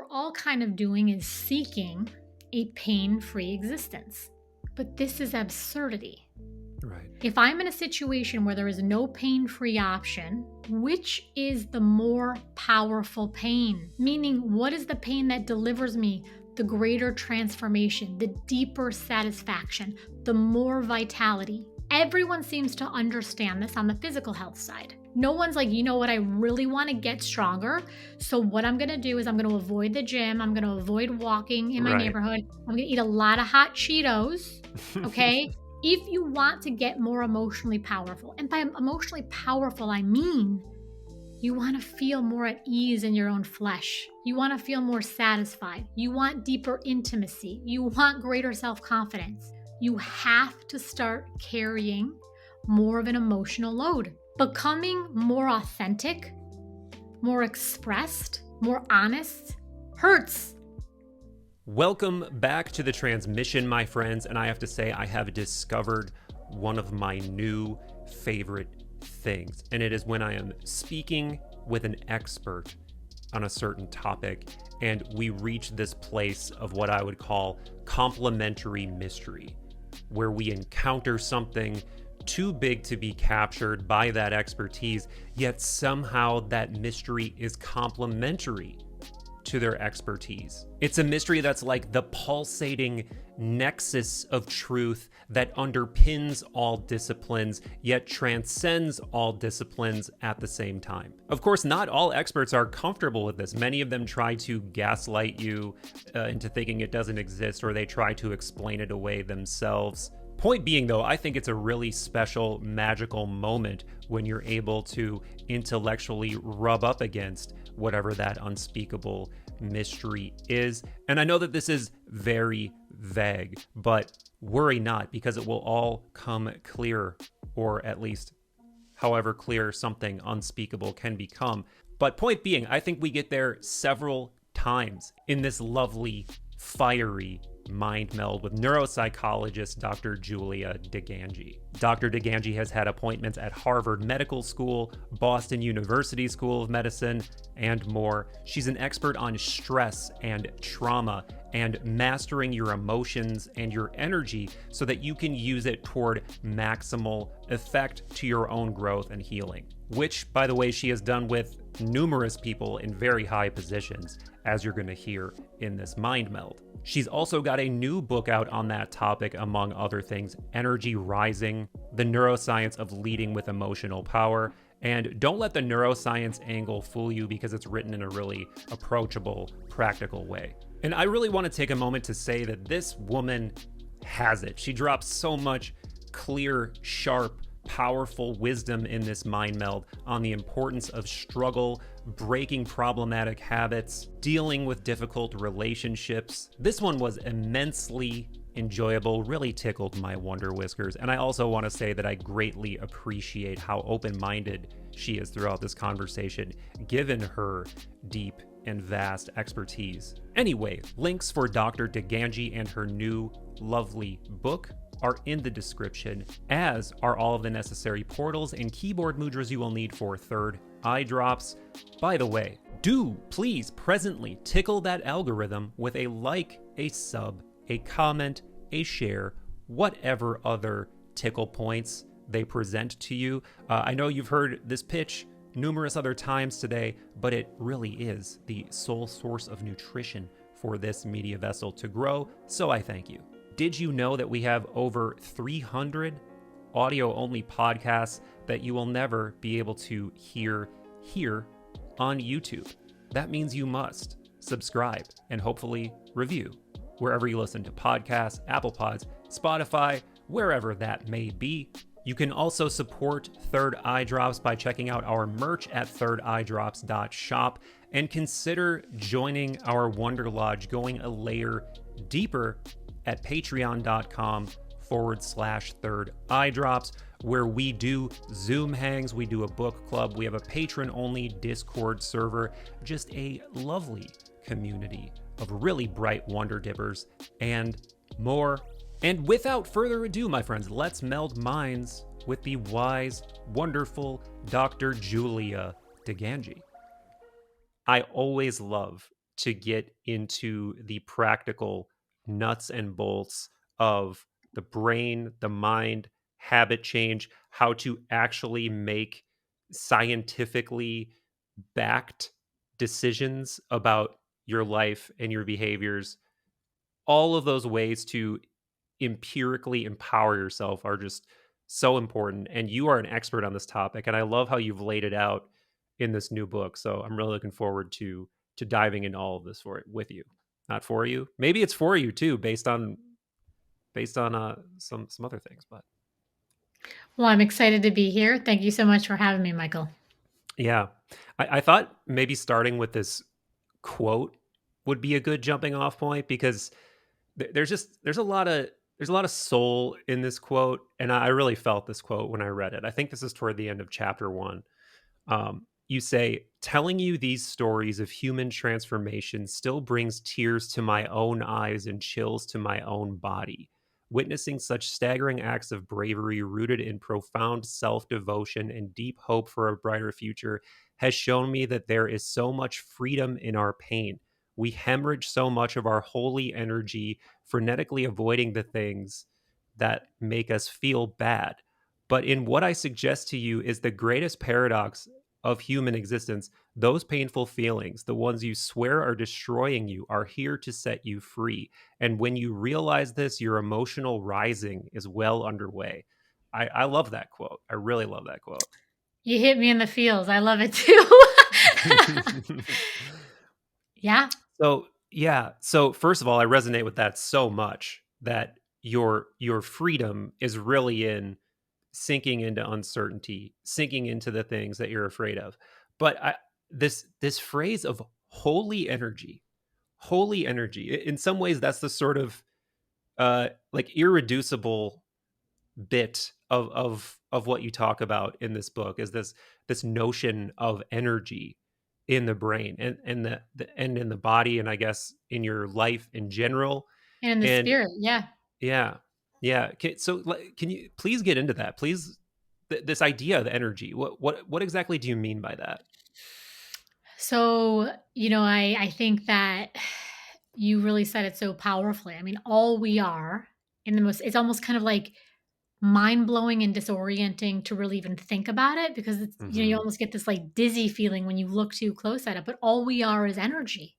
all kind of doing is seeking a pain-free existence. But this is absurdity. Right. If I'm in a situation where there is no pain-free option, which is the more powerful pain? Meaning, what is the pain that delivers me the greater transformation, the deeper satisfaction, the more vitality? Everyone seems to understand this on the physical health side. No one's like, you know what, I really want to get stronger. So what I'm going to do is I'm going to avoid the gym. I'm going to avoid walking in my neighborhood. I'm going to eat a lot of hot Cheetos. Okay. If you want to get more emotionally powerful, and by emotionally powerful, I mean, you want to feel more at ease in your own flesh. You want to feel more satisfied. You want deeper intimacy. You want greater self-confidence. You have to start carrying more of an emotional load. Becoming more authentic, more expressed, more honest hurts. Welcome back to the transmission, my friends, and I have to say I have discovered one of my new favorite things, and it is when I am speaking with an expert on a certain topic and we reach this place of what I would call complementary mystery, where we encounter something too big to be captured by that expertise, yet somehow that mystery is complementary to their expertise. It's a mystery that's like the pulsating nexus of truth that underpins all disciplines, yet transcends all disciplines at the same time. Of course, not all experts are comfortable with this. Many of them try to gaslight you into thinking it doesn't exist, or they try to explain it away themselves. Point being, though, I think it's a really special, magical moment when you're able to intellectually rub up against whatever that unspeakable mystery is. And I know that this is very vague, but worry not, because it will all come clear, or at least however clear something unspeakable can become. But point being, I think we get there several times in this lovely, fiery mind meld with neuropsychologist Dr. Julia DiGangi. Dr. DiGangi has had appointments at Harvard Medical School, Boston University School of Medicine, and more. She's an expert on stress and trauma and mastering your emotions and your energy so that you can use it toward maximal effect to your own growth and healing, which, by the way, she has done with numerous people in very high positions, as you're going to hear in this mind meld. She's also got a new book out on that topic, among other things: Energy Rising, The Neuroscience of Leading with Emotional Power. And don't let the neuroscience angle fool you, because it's written in a really approachable, practical way. And I really want to take a moment to say that this woman has it. She drops so much clear, sharp, powerful wisdom in this mind meld on the importance of struggle, breaking problematic habits, dealing with difficult relationships. This one was immensely enjoyable, really tickled my wonder whiskers. And I also want to say that I greatly appreciate how open-minded she is throughout this conversation, given her deep and vast expertise. Anyway, links for Dr. DiGangi and her new lovely book are in the description, as are all of the necessary portals and keyboard mudras you will need for third eye drops. By the way, do please presently tickle that algorithm with a like, a sub, a comment, a share, whatever other tickle points they present to you. I know you've heard this pitch numerous other times today, but it really is the sole source of nutrition for this media vessel to grow, so I thank you. Did you know that we have over 300 audio-only podcasts that you will never be able to hear here on YouTube? That means you must subscribe and hopefully review wherever you listen to podcasts, Apple Pods, Spotify, wherever that may be. You can also support Third Eye Drops by checking out our merch at thirdeyedrops.shop, and consider joining our Wonder Lodge, going a layer deeper at patreon.com/Third Eye Drops, where we do Zoom hangs, we do a book club, we have a patron-only Discord server, just a lovely community of really bright wonder dippers and more. And without further ado, my friends, let's meld minds with the wise, wonderful Dr. Julia DiGangi. I always love to get into the practical nuts and bolts of the brain, the mind, habit change, how to actually make scientifically backed decisions about your life and your behaviors. All of those ways to empirically empower yourself are just so important. And you are an expert on this topic. And I love how you've laid it out in this new book. So I'm really looking forward to diving into all of this for it with you. Not for you. Maybe it's for you too, based on some other things. But Well, I'm excited to be here. Thank you so much for having me, Michael. yeah. I thought maybe starting with this quote would be a good jumping off point because there's a lot of soul in this quote, and I really felt this quote when I read it. I think this is toward the end of chapter 1. You say, telling you these stories of human transformation still brings tears to my own eyes and chills to my own body. Witnessing such staggering acts of bravery rooted in profound self devotion and deep hope for a brighter future has shown me that there is so much freedom in our pain. We hemorrhage so much of our holy energy, frenetically avoiding the things that make us feel bad. But in what I suggest to you is the greatest paradox of human existence, those painful feelings, the ones you swear are destroying you, are here to set you free. And when you realize this, your emotional rising is well underway. I love that quote. I really love that quote. You hit me in the feels. I love it too. Yeah. So yeah. So first of all, I resonate with that so much that your freedom is really in sinking into uncertainty, sinking into the things that you're afraid of. But this phrase of holy energy, in some ways, that's the sort of like irreducible bit of what you talk about in this book is this notion of energy in the brain and and in the body, and I guess in your life in general. And in the And spirit. Yeah. yeah. Yeah. So, like, can you please get into that? Please, this idea of energy. What exactly do you mean by that? So, I think that you really said it so powerfully. I mean, all we are in the most, it's almost kind of like mind blowing and disorienting to really even think about it because it's, you Hmm. almost get this like dizzy feeling when you look too close at it, but all we are is energy.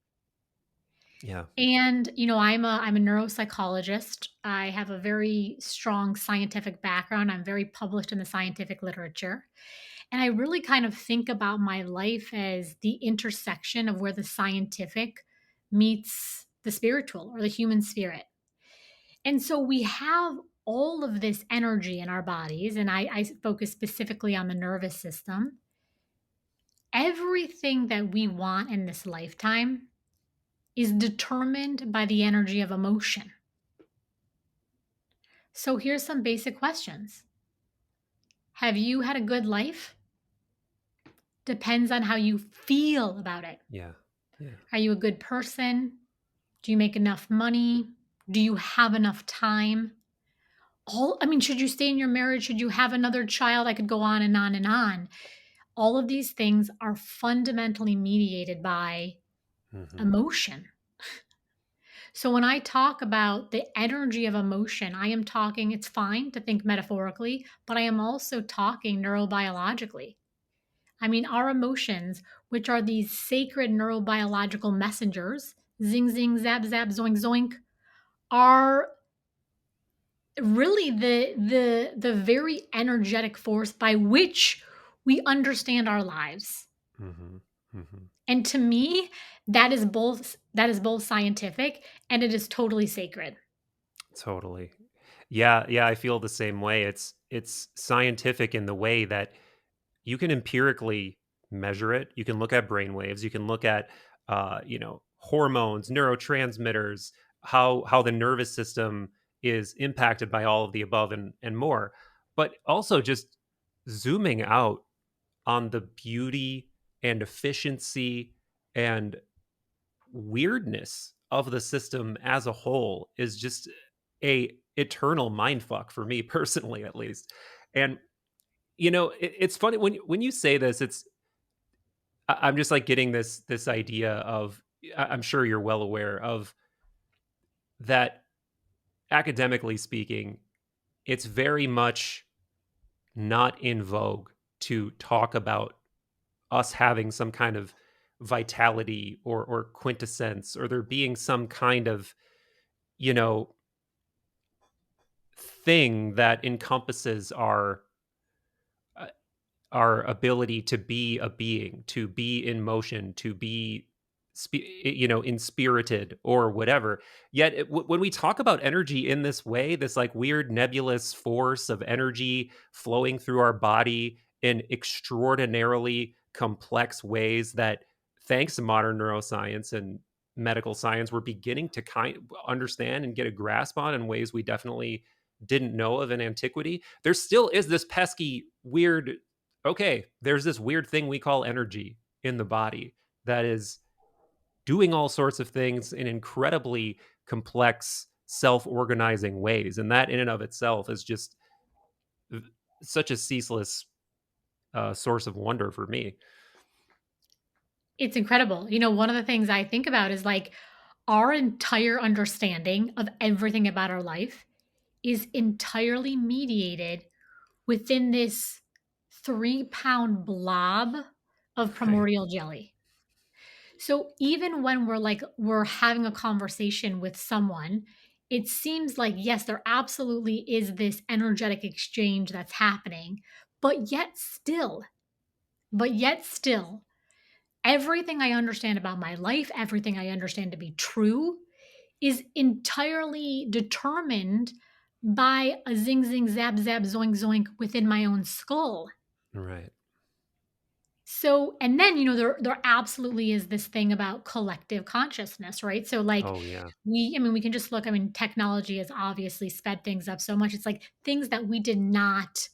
Yeah. And, I'm a neuropsychologist. I have a very strong scientific background. I'm very published in the scientific literature. And I really kind of think about my life as the intersection of where the scientific meets the spiritual or the human spirit. And so we have all of this energy in our bodies, and I focus specifically on the nervous system. Everything that we want in this lifetime is determined by the energy of emotion. So here's some basic questions. Have you had a good life? Depends on how you feel about it. Yeah. Yeah. Are you a good person? Do you make enough money? Do you have enough time? Should you stay in your marriage? Should you have another child? I could go on and on and on. All of these things are fundamentally mediated by Hmm. emotion. So when I talk about the energy of emotion, I am talking, it's fine to think metaphorically, but I am also talking neurobiologically. I mean, our emotions, which are these sacred neurobiological messengers, zing, zing, zap, zap, zoink, zoink, are really the very energetic force by which we understand our lives. Hmm. Hmm. And to me, that is both scientific and it is totally sacred. Totally. Yeah. Yeah. I feel the same way. It's scientific in the way that you can empirically measure it. You can look at brain waves. You can look at, hormones, neurotransmitters, how the nervous system is impacted by all of the above and more. But also just zooming out on the beauty and efficiency and weirdness of the system as a whole is just a eternal mindfuck for me personally, at least. And it's funny when you say this. I'm just like getting this idea of I'm sure you're well aware of that. Academically speaking, it's very much not in vogue to talk about us having some kind of vitality or quintessence, or there being some kind of, you know, thing that encompasses uh, our ability to be a being, to be in motion, to be inspirited or whatever. Yet when we talk about energy in this way, this like weird nebulous force of energy flowing through our body in extraordinarily complex ways that, thanks to modern neuroscience and medical science, we're beginning to kind of understand and get a grasp on in ways we definitely didn't know of in antiquity. There still is this pesky weird, okay, there's this weird thing we call energy in the body that is doing all sorts of things in incredibly complex, self-organizing ways. And that in and of itself is just such a ceaseless source of wonder for me. It's incredible. One of the things I think about is like our entire understanding of everything about our life is entirely mediated within this 3-pound blob of Right. primordial jelly. So even when we're having a conversation with someone, it seems like, yes, there absolutely is this energetic exchange that's happening, but yet still, everything I understand about my life, everything I understand to be true, is entirely determined by a zing, zing, zap, zap, zoink, zoink within my own skull. Right. So, and then, there absolutely is this thing about collective consciousness, right? So, like, Oh yeah. we can just look, technology has obviously sped things up so much. It's like things that we did not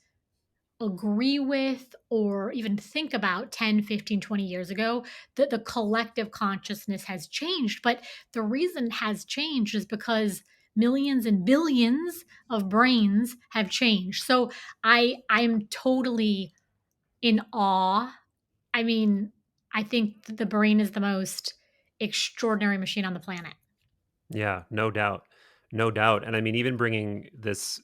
agree with or even think about 10, 15, 20 years ago, that the collective consciousness has changed. But the reason it has changed is because millions and billions of brains have changed. So I'm totally in awe. I mean, I think the brain is the most extraordinary machine on the planet. Yeah, no doubt. No doubt. And I mean, even bringing this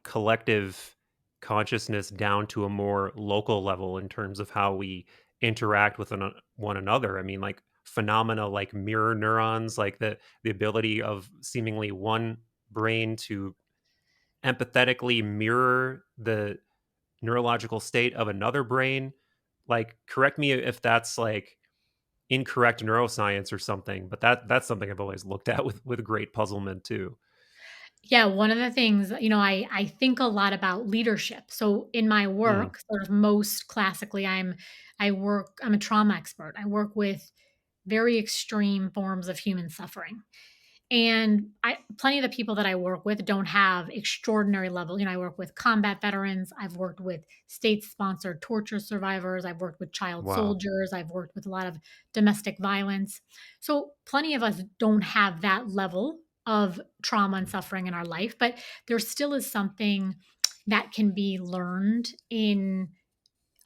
collective consciousness down to a more local level in terms of how we interact with one another. I mean, like phenomena like mirror neurons, like the ability of seemingly one brain to empathetically mirror the neurological state of another brain. Like, correct me if that's like incorrect neuroscience or something, but that's something I've always looked at with great puzzlement too. Yeah, one of the things, I think a lot about leadership. So in my Mm, work, sort of most classically, I'm a trauma expert. I work with very extreme forms of human suffering. And plenty of the people that I work with don't have extraordinary level. I work with combat veterans. I've worked with state-sponsored torture survivors. I've worked with child wow. soldiers. I've worked with a lot of domestic violence. So plenty of us don't have that level of trauma and suffering in our life, but there still is something that can be learned in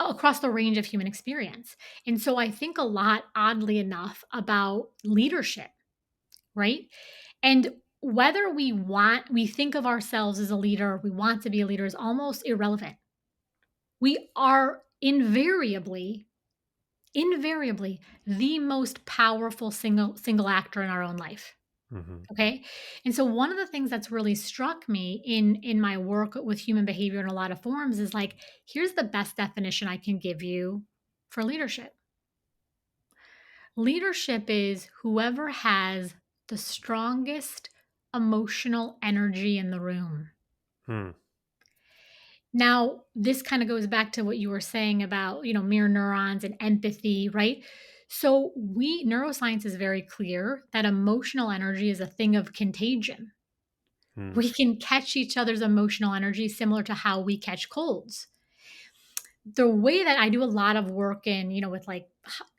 across the range of human experience. And so I think a lot, oddly enough, about leadership, right? And whether we think of ourselves as a leader, we want to be a leader is almost irrelevant. We are invariably the most powerful single actor in our own life. Hmm. Okay. And so one of the things that's really struck me in my work with human behavior in a lot of forms is like, here's the best definition I can give you for leadership. Leadership is whoever has the strongest emotional energy in the room. Hmm. Now, this kind of goes back to what you were saying about, mirror neurons and empathy, right? So, neuroscience is very clear that emotional energy is a thing of contagion. Hmm. We can catch each other's emotional energy similar to how we catch colds. The way that I do a lot of work in, with like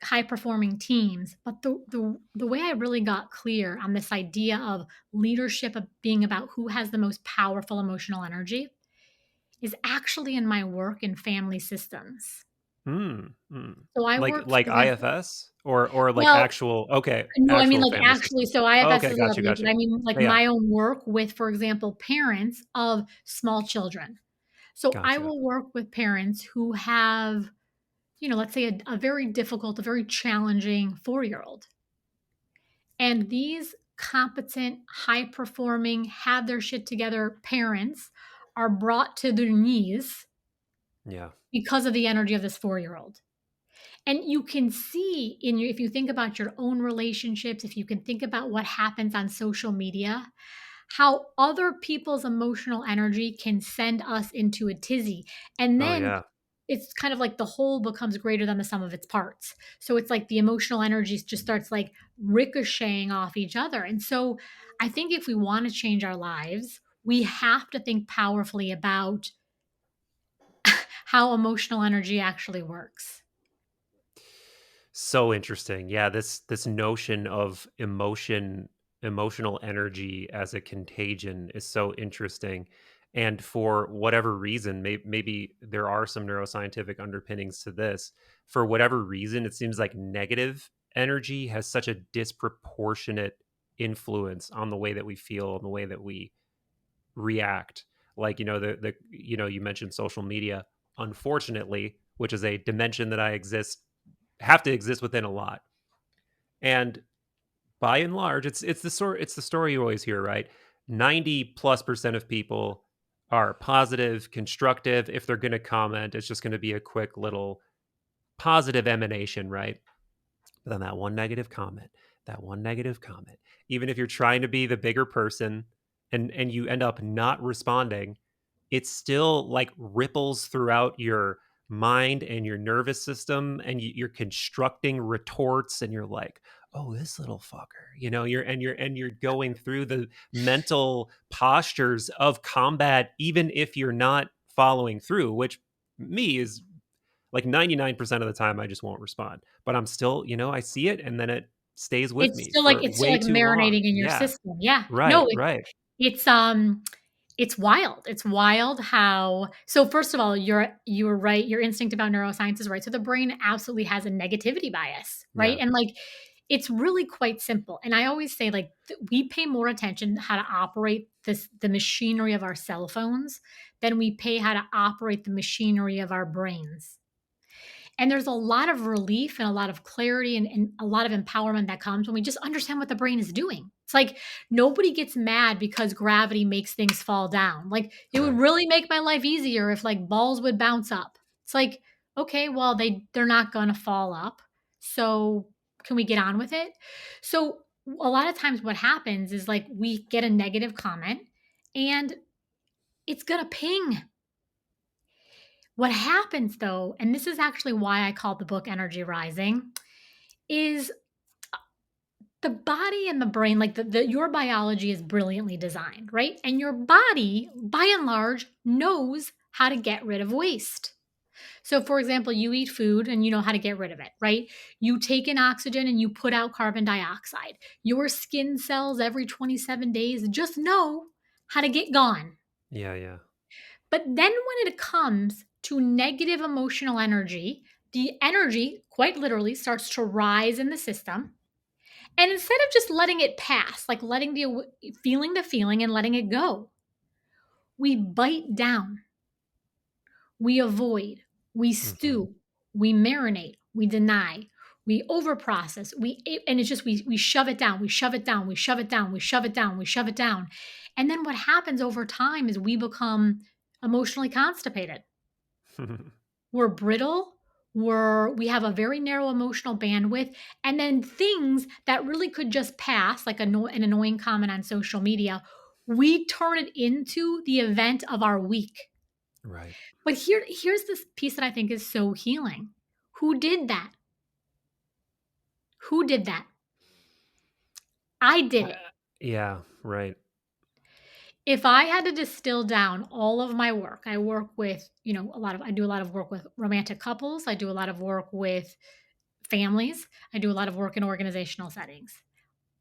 high performing teams, but the way I really got clear on this idea of leadership of being about who has the most powerful emotional energy is actually in my work in family systems. Mm, mm. So I Like work, for like example, IFS or like well, actual, okay, no, I mean, actual like, family actually, system. so Okay, IFS is got you, lovely, got but you. I mean, like, Yeah, my own work with, for example, parents of small children. So I gotcha. will work with parents who have, let's say a very difficult, a very challenging 4-year-old. And these competent, high performing, have their shit together parents are brought to their knees Yeah. because of the energy of this 4-year-old. And you can see if you think about your own relationships, if you can think about what happens on social media, how other people's emotional energy can send us into a tizzy. And Oh then yeah. it's kind of like the whole becomes greater than the sum of its parts. So it's like the emotional energy just starts like ricocheting off each other. And so I think if we want to change our lives, we have to think powerfully about how emotional energy actually works. So interesting. Yeah, this notion of emotional energy as a contagion is so interesting. And for whatever reason, maybe there are some neuroscientific underpinnings to this. For whatever reason, it seems like negative energy has such a disproportionate influence on the way that we feel and the way that we react. Like, you mentioned social media, unfortunately, which is a dimension that I have to exist within a lot. And by and large, it's the story you always hear, right? 90+% of people are positive, constructive. If they're going to comment, it's just going to be a quick little positive emanation, right? But then that one negative comment, even if you're trying to be the bigger person and you end up not responding, it still like ripples throughout your mind and your nervous system, and you're constructing retorts, and you're like, oh, this little fucker, you're going through the mental postures of combat, even if you're not following through, which me is like 99% of the time I just won't respond. But I'm still, I see it and then it stays with me for It's still way like too long. marinating in your Yeah. system. Yeah. Right, No, right. it's it's wild. It's wild how, so first of all, you're right. Your instinct about neuroscience is right. So the brain absolutely has a negativity bias, right? Yeah. And like it's really quite simple. And I always say like we pay more attention how to operate the machinery of our cell phones than we pay how to operate the machinery of our brains. And there's a lot of relief and a lot of clarity and a lot of empowerment that comes when we just understand what the brain is doing. It's like nobody gets mad because gravity makes things fall down. Like it would Right. really make my life easier if like balls would bounce up. It's like, okay, well they're not going to fall up. So can we get on with it? So a lot of times what happens is like we get a negative comment and it's going to ping. What happens though, and this is actually why I call the book Energy Rising, is the body and the brain, like your biology is brilliantly designed, right? And your body, by and large, knows how to get rid of waste. So, for example, you eat food and you know how to get rid of it, right? You take in oxygen and you put out carbon dioxide. Your skin cells every 27 days just know how to get gone. Yeah, yeah. But then when it comes to negative emotional energy, the energy quite literally starts to rise in the system. And instead of just letting it pass, like feeling the feeling and letting it go, we bite down, we avoid, we Mhm. stew, we marinate, we deny, we overprocess, and it's just we shove it down, we shove it down, we shove it down, we shove it down, we shove it down. And then what happens over time is we become emotionally constipated. We're brittle, we have a very narrow emotional bandwidth, and then things that really could just pass like an annoying comment on social media, we turn it into the event of our week. Right. But here's this piece that I think is so healing. Who did that? Who did that? I did Uh, it. yeah, right. If I had to distill down all of my work, I work with, I do a lot of work with romantic couples, I do a lot of work with families, I do a lot of work in organizational settings.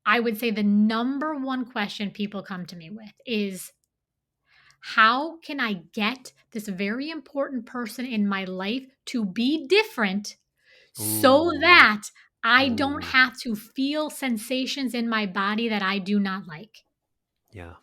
I would say the number one question people come to me with is, How can I get this very important person in my life to be different so Ooh. that I don't Ooh. have to feel sensations in my body that I do not like? Yeah.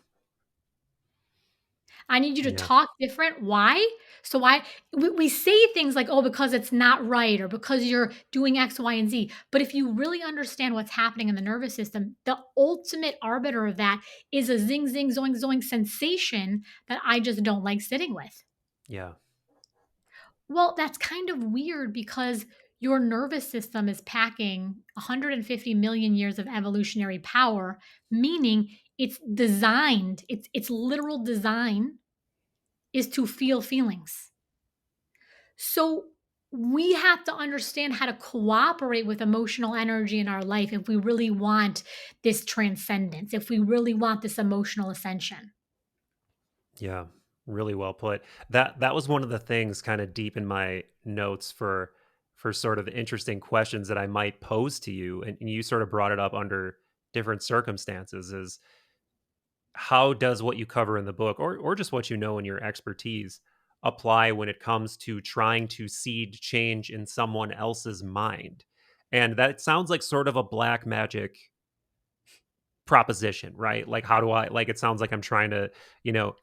I need you to Yeah. talk different. Why? So we say things like, oh, because it's not right or because you're doing X, Y, and Z. But if you really understand what's happening in the nervous system, the ultimate arbiter of that is a zing, zing, zoing, zoing sensation that I just don't like sitting with. Yeah. Well, that's kind of weird because your nervous system is packing 150 million years of evolutionary power, meaning it's designed, its literal design is to feel feelings. So we have to understand how to cooperate with emotional energy in our life if we really want this transcendence, if we really want this emotional ascension. Yeah, really well put. That was one of the things kind of deep in my notes for sort of interesting questions that I might pose to you, and you sort of brought it up under different circumstances. Is how does what you cover in the book, or just what you know in your expertise, apply when it comes to trying to seed change in someone else's mind? And that sounds like sort of a black magic proposition, right? Like, how do I, like, it sounds like I'm trying to, you know,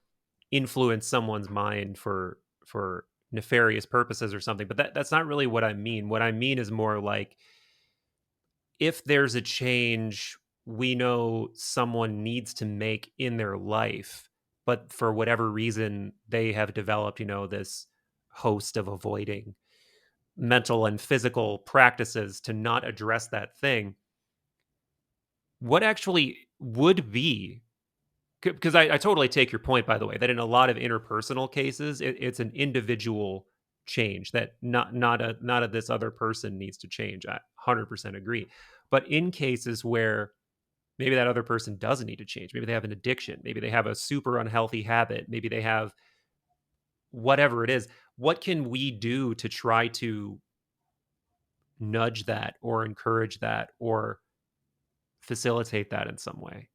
influence someone's mind for nefarious purposes or something, but that's not really what I mean. What I mean is more like, if there's a change we know someone needs to make in their life, but for whatever reason they have developed, this host of avoiding mental and physical practices to not address that thing, what actually would be, because I totally take your point, by the way, that in a lot of interpersonal cases, it's an individual change that not a this other person needs to change. I 100% agree. But in cases where maybe that other person doesn't need to change, maybe they have an addiction, maybe they have a super unhealthy habit, maybe they have whatever it is, what can we do to try to nudge that or encourage that or facilitate that in some way,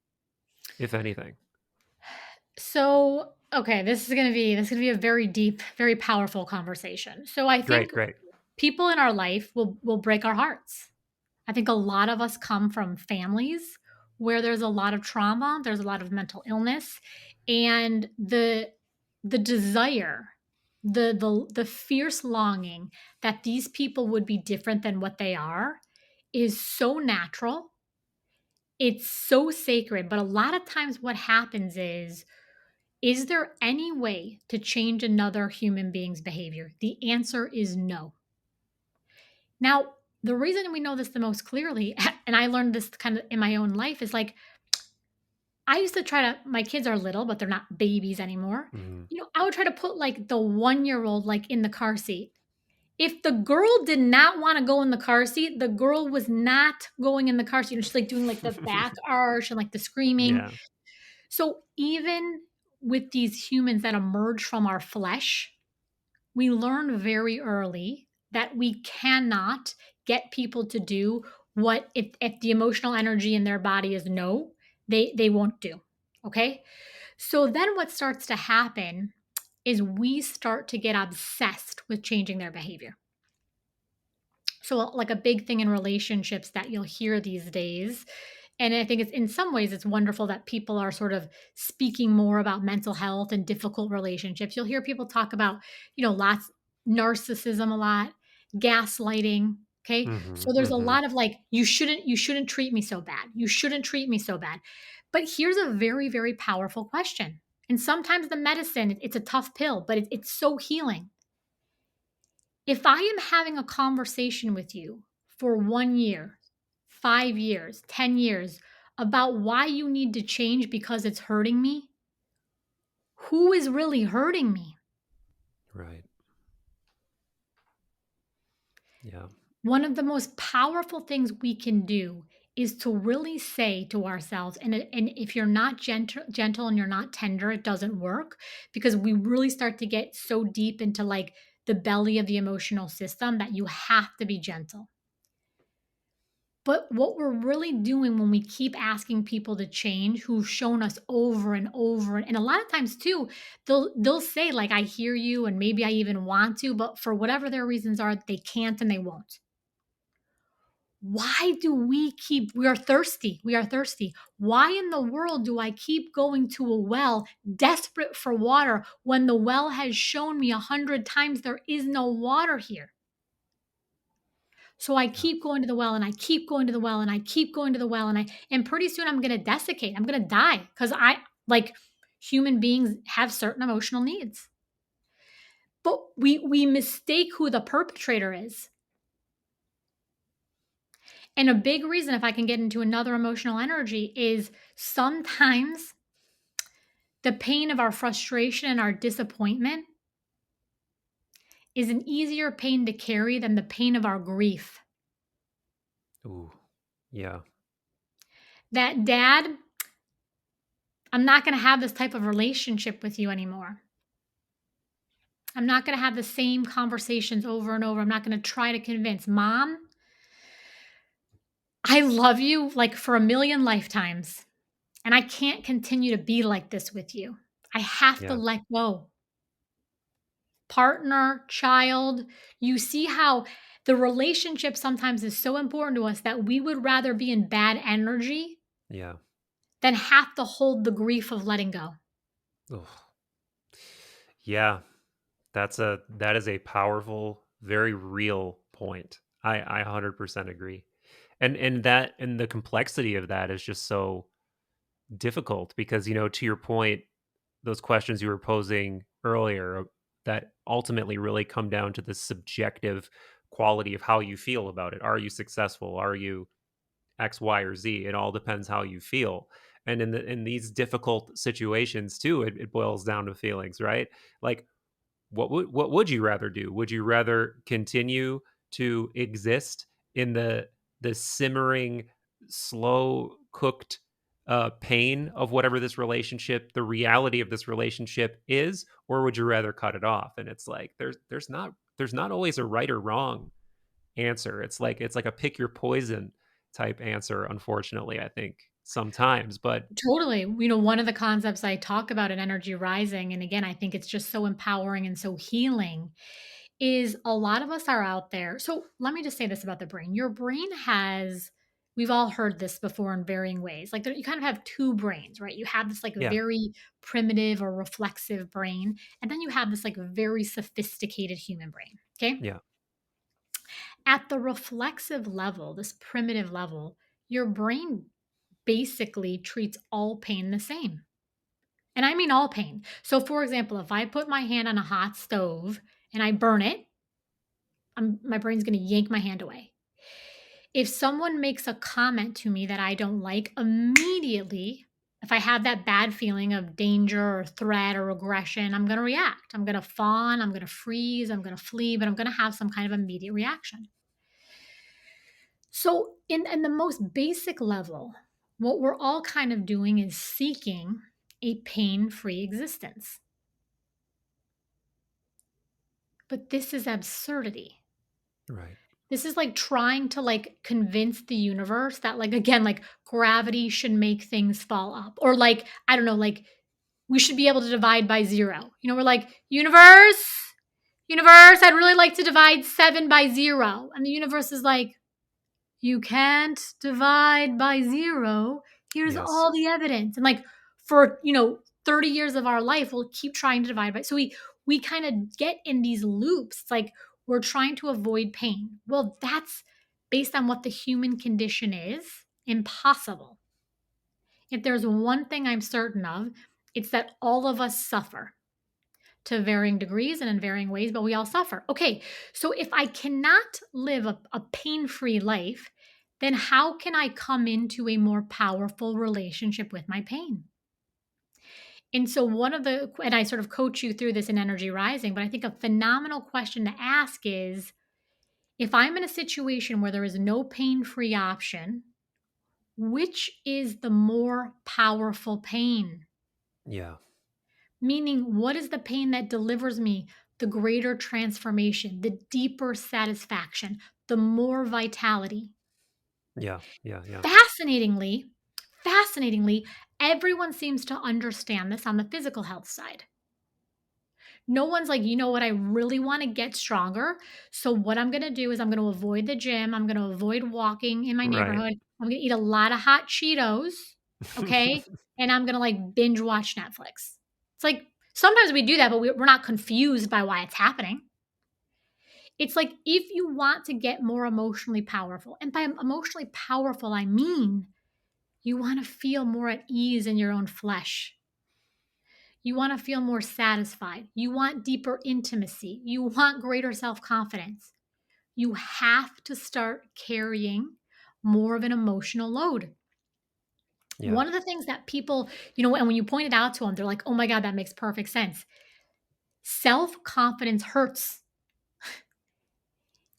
if anything? So, okay, this is going to be a very deep, very powerful conversation. So I Great, think great. people in our life will break our hearts. I think a lot of us come from families where there's a lot of trauma, there's a lot of mental illness, and the desire, the fierce longing that these people would be different than what they are is so natural. It's so sacred, but a lot of times what happens is there any way to change another human being's behavior? The answer is no. Now, the reason we know this the most clearly, and I learned this kind of in my own life, is like I used to try to, my kids are little, but they're not babies anymore. Mhm. I would try to put like the 1 year old like in the car seat. If the girl did not want to go in the car seat, the girl was not going in the car seat. She's like doing like the back arch and like the screaming. Yeah. So even with these humans that emerge from our flesh, we learn very early that we cannot get people to do what if the emotional energy in their body is no, they won't do. Okay? So then what starts to happen is we start to get obsessed with changing their behavior. So like a big thing in relationships that you'll hear these days, and I think it's in some ways it's wonderful that people are sort of speaking more about mental health and difficult relationships. You'll hear people talk about, lots narcissism a lot, gaslighting, okay? So Mhm, there's a mhm. lot of like you shouldn't treat me so bad. You shouldn't treat me so bad. But here's a very very powerful question. And sometimes the medicine it's a tough pill, but it's so healing. If I am having a conversation with you for 1 year, 5 years, 10 years about why you need to change because it's hurting me, who is really hurting me? Right. Yeah. One of the most powerful things we can do is to really say to ourselves, and if you're not gentle and you're not tender, it doesn't work because we really start to get so deep into like the belly of the emotional system that you have to be gentle. But what we're really doing when we keep asking people to change who've shown us over and over, and a lot of times too, they'll say like, I hear you and maybe I even want to, but for whatever their reasons are, they can't and they won't. Why do we are thirsty. We are thirsty. Why in the world do I keep going to a well desperate for water when the well has shown me 100 times there is no water here? So I Yeah. keep going to the well and I keep going to the well and I keep going to the well and pretty soon I'm going to desiccate. I'm going to die cuz I like human beings have certain emotional needs. But we mistake who the perpetrator is. And a big reason, if I can get into another emotional energy, is sometimes the pain of our frustration and our disappointment is an easier pain to carry than the pain of our grief. Ooh. Yeah. That, Dad, I'm not going to have this type of relationship with you anymore. I'm not going to have the same conversations over and over. I'm not going to try to convince Mom, I love you like for a million lifetimes. And I can't continue to be like this with you. I have to Yeah. let go. Partner, child, you see how the relationship sometimes is so important to us that we would rather be in bad energy Yeah. than have to hold the grief of letting go. Ugh. Yeah. That is a powerful, very real point. I 100% agree. And the complexity of that is just so difficult because, to your point, those questions you were posing earlier that ultimately really come down to the subjective quality of how you feel about it. Are you successful? Are you X, Y, or Z? It all depends how you feel. And in these difficult situations too, it boils down to feelings, right? Like what would you rather do? Would you rather continue to exist in the simmering, slow cooked pain of whatever this relationship, the reality of this relationship is, or would you rather cut it off? And it's like there's not always a right or wrong answer. It's like a pick your poison type answer. Unfortunately, I think sometimes, but Totally. One of the concepts I talk about in energy rising, and again, I think it's just so empowering and so healing, is a lot of us are out there. So let me just say this about the brain. Your brain has, we've all heard this before in varying ways. Like you kind of have two brains, right? You have this like yeah, very primitive or reflexive brain, and then you have this like very sophisticated human brain. Okay. yeah, At the reflexive level, this primitive level, your brain basically treats all pain the same. And I mean all pain. So, for example, if I put my hand on a hot stove and I burn it, my brain's going to yank my hand away. If someone makes a comment to me that I don't like, immediately, if I have that bad feeling of danger or threat or aggression, I'm going to react. I'm going to fawn, I'm going to freeze, I'm going to flee, but I'm going to have some kind of immediate reaction. So, in the most basic level, what we're all kind of doing is seeking a pain free existence. But this is absurdity. right. This is like trying to like convince the universe that like again like gravity should make things fall up or like I don't know like we should be able to divide by 0. We're like universe, I'd really like to divide 7 by 0. And the universe is like you can't divide by 0. Here's Yes. all the evidence. And like for, 30 years of our life, we'll keep trying to divide by. So we kind of get in these loops. It's like we're trying to avoid pain. Well, that's based on what the human condition is, impossible. If there's one thing I'm certain of, it's that all of us suffer to varying degrees and in varying ways, but we all suffer. Okay, so if I cannot live a pain free life, then how can I come into a more powerful relationship with my pain? And so, and I sort of coach you through this in Energy Rising, but I think a phenomenal question to ask is if I'm in a situation where there is no pain free option, which is the more powerful pain? Yeah. Meaning, what is the pain that delivers me the greater transformation, the deeper satisfaction, the more vitality? Yeah. Yeah. Yeah. Fascinatingly, fascinatingly, everyone seems to understand this on the physical health side. No one's like, you know what, I really want to get stronger. So, what I'm going to do is I'm going to avoid the gym. I'm going to avoid walking in my Right. neighborhood. I'm going to eat a lot of hot Cheetos. Okay. And I'm going to like binge watch Netflix. It's like sometimes we do that, but we're not confused by why it's happening. It's like if you want to get more emotionally powerful, and by emotionally powerful, I mean you want to feel more at ease in your own flesh. You want to feel more satisfied. You want deeper intimacy. You want greater self confidence. You have to start carrying more of an emotional load. Yeah. One of the things that people, and when you point it out to them, they're like, oh my God, that makes perfect sense. Self confidence hurts.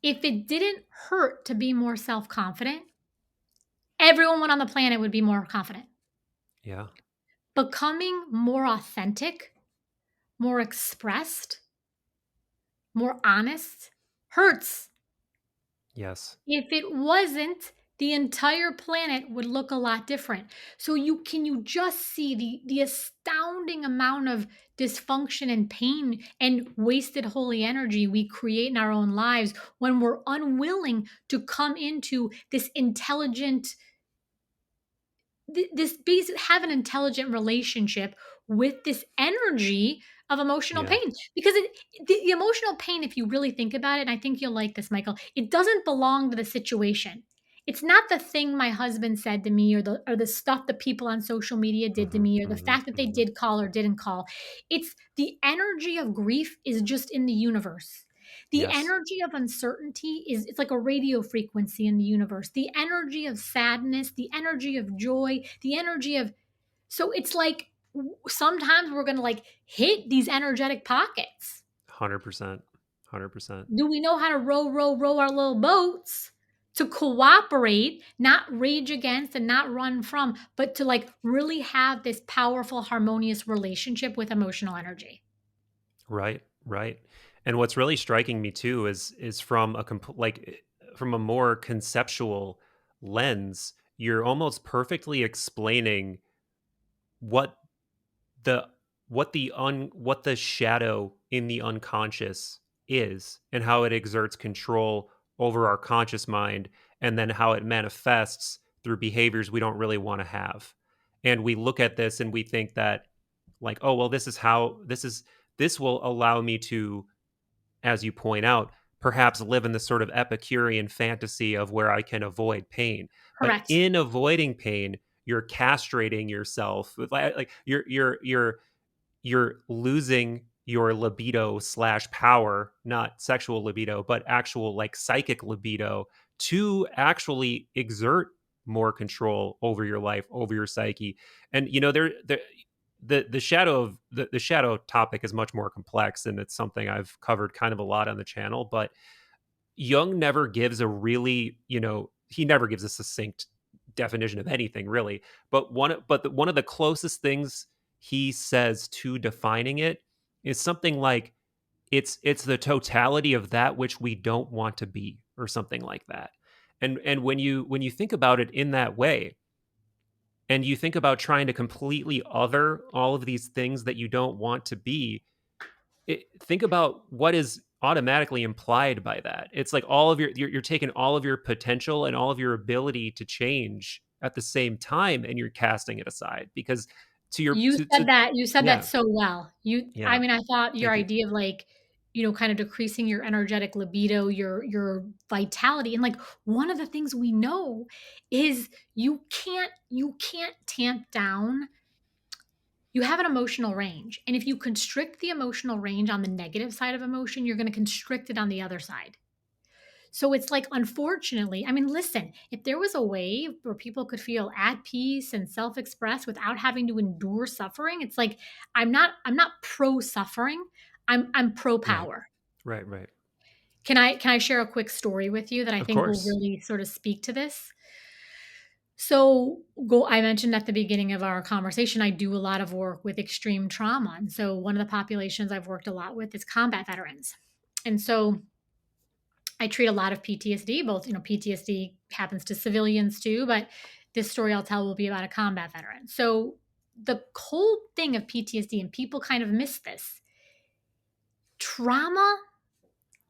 If it didn't hurt to be more self confident, everyone on the planet would be more confident. Yeah. Becoming more authentic, more expressed, more honest hurts. Yes. If it wasn't, the entire planet would look a lot different. So you just see the astounding amount of dysfunction and pain and wasted holy energy we create in our own lives when we're unwilling to come into this intelligent this basic have an intelligent relationship with this energy of emotional Yeah. pain because the emotional pain, if you really think about it, and I think you'll like this, Michael, it doesn't belong to the situation. It's not the thing my husband said to me, or the stuff the people on social media did to Hmm. me, or the Hmm. fact that they Hmm. did call or didn't call. It's the energy of grief is just in the universe. The Yes. energy of uncertainty is it's like a radio frequency in the universe. The energy of sadness, the energy of joy, the energy of so it's like sometimes we're going to like hit these energetic pockets. 100%. 100%. Do we know how to row our little boats to cooperate, not rage against and not run from, but to like really have this powerful, harmonious relationship with emotional energy? Right, right. And what's really striking me too is from a from a more conceptual lens, you're almost perfectly explaining what the what the shadow in the unconscious is and how it exerts control over our conscious mind and then how it manifests through behaviors we don't really want to have. And we look at this and we think that like, oh well, this will allow me to, as you point out, perhaps live in this sort of Epicurean fantasy of where I can avoid pain. But Correct. in avoiding pain, you're castrating yourself. Like you're losing your libido slash power, not sexual libido, but actual like psychic libido to actually exert more control over your life, over your psyche. And the shadow of the shadow topic is much more complex, and it's something I've covered kind of a lot on the channel. But Jung never gives a really, he never gives a succinct definition of anything really. One of the closest things he says to defining it is something like it's the totality of that which we don't want to be, or something like that. And when you think about it in that way, and you think about trying to completely other all of these things that you don't want to be, think about what is automatically implied by that. It's like all of you're taking all of your potential and all of your ability to change at the same time, and you're casting it aside because You said that yeah, so well. I yeah, mean, I thought your thank you. idea of like, kind of decreasing your energetic libido, your vitality, and like one of the things we know is you can't tamp down. You have an emotional range, and if you constrict the emotional range on the negative side of emotion, you're going to constrict it on the other side. So it's like, unfortunately, I mean, listen, if there was a way where people could feel at peace and self-express without having to endure suffering, it's like I'm not pro suffering. I'm pro Right, power. right, right. Can I share a quick story with you that I Of think will course. really sort of speak to this? So, go I mentioned at the beginning of our conversation, I do a lot of work with extreme trauma. And so one of the populations I've worked a lot with is combat veterans. And so I treat a lot of PTSD, both, PTSD happens to civilians too, but this story I'll tell will be about a combat veteran. So the whole thing of PTSD, and people kind of miss this, trauma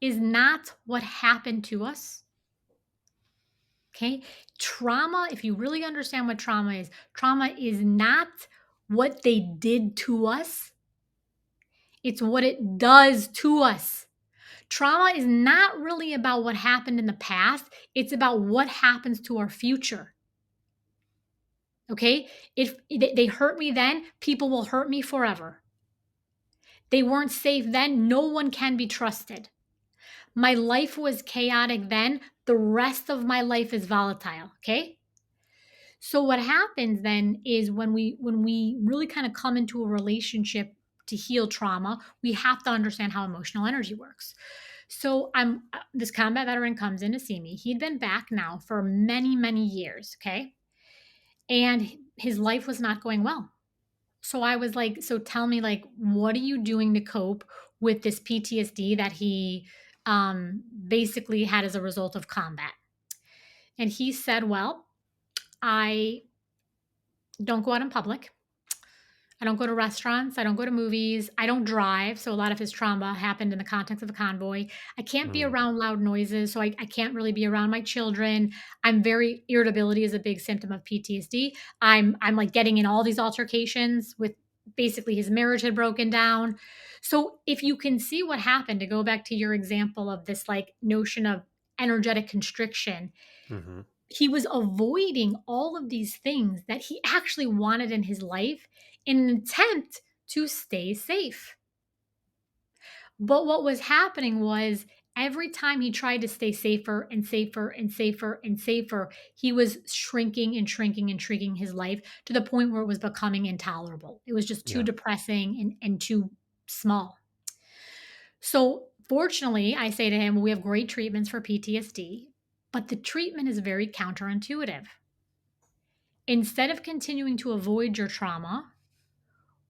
is not what happened to us. Okay. Trauma, if you really understand what trauma is not what they did to us, it's what it does to us. Trauma is not really about what happened in the past, it's about what happens to our future. Okay? If they hurt me then, people will hurt me forever. They weren't safe then, no one can be trusted. My life was chaotic then, the rest of my life is volatile, okay? So what happens then is when we really kind of come into a relationship to heal trauma, we have to understand how emotional energy works. So I'm this combat veteran comes in to see me. He'd been back now for many, many years, okay? And his life was not going well. So I was like, so tell me, like, what are you doing to cope with this PTSD that he basically had as a result of combat? And he said, well, I don't go out in public. I don't go to restaurants. I don't go to movies. I don't drive. So a lot of his trauma happened in the context of a convoy. I can't be Mm. around loud noises. So I can't really be around my children. Irritability is a big symptom of PTSD. I'm like getting in all these altercations with basically his marriage had broken down. So if you can see what happened, to go back to your example of this like notion of energetic constriction, Hmm. he was avoiding all of these things that he actually wanted in his life in an attempt to stay safe. But what was happening was every time he tried to stay safer and safer and safer and safer, he was shrinking and shrinking and shrinking his life to the point where it was becoming intolerable. It was just too Yeah. depressing and too small. So, fortunately, I say to him, we have great treatments for PTSD, but the treatment is very counterintuitive. Instead of continuing to avoid your trauma,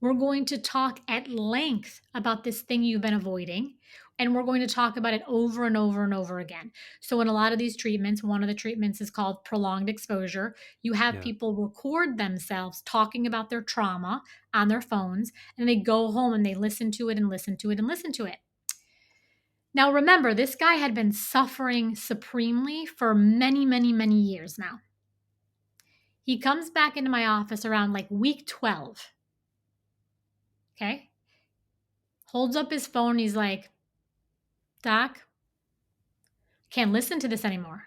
we're going to talk at length about this thing you've been avoiding, and we're going to talk about it over and over and over again. So, in a lot of these treatments, one of the treatments is called prolonged exposure. You have Yeah. people record themselves talking about their trauma on their phones, and they go home and they listen to it and listen to it and listen to it. Now, remember, this guy had been suffering supremely for many, many, many years now. He comes back into my office around like week 12. Okay. Holds up his phone. He's like, Doc, can't listen to this anymore.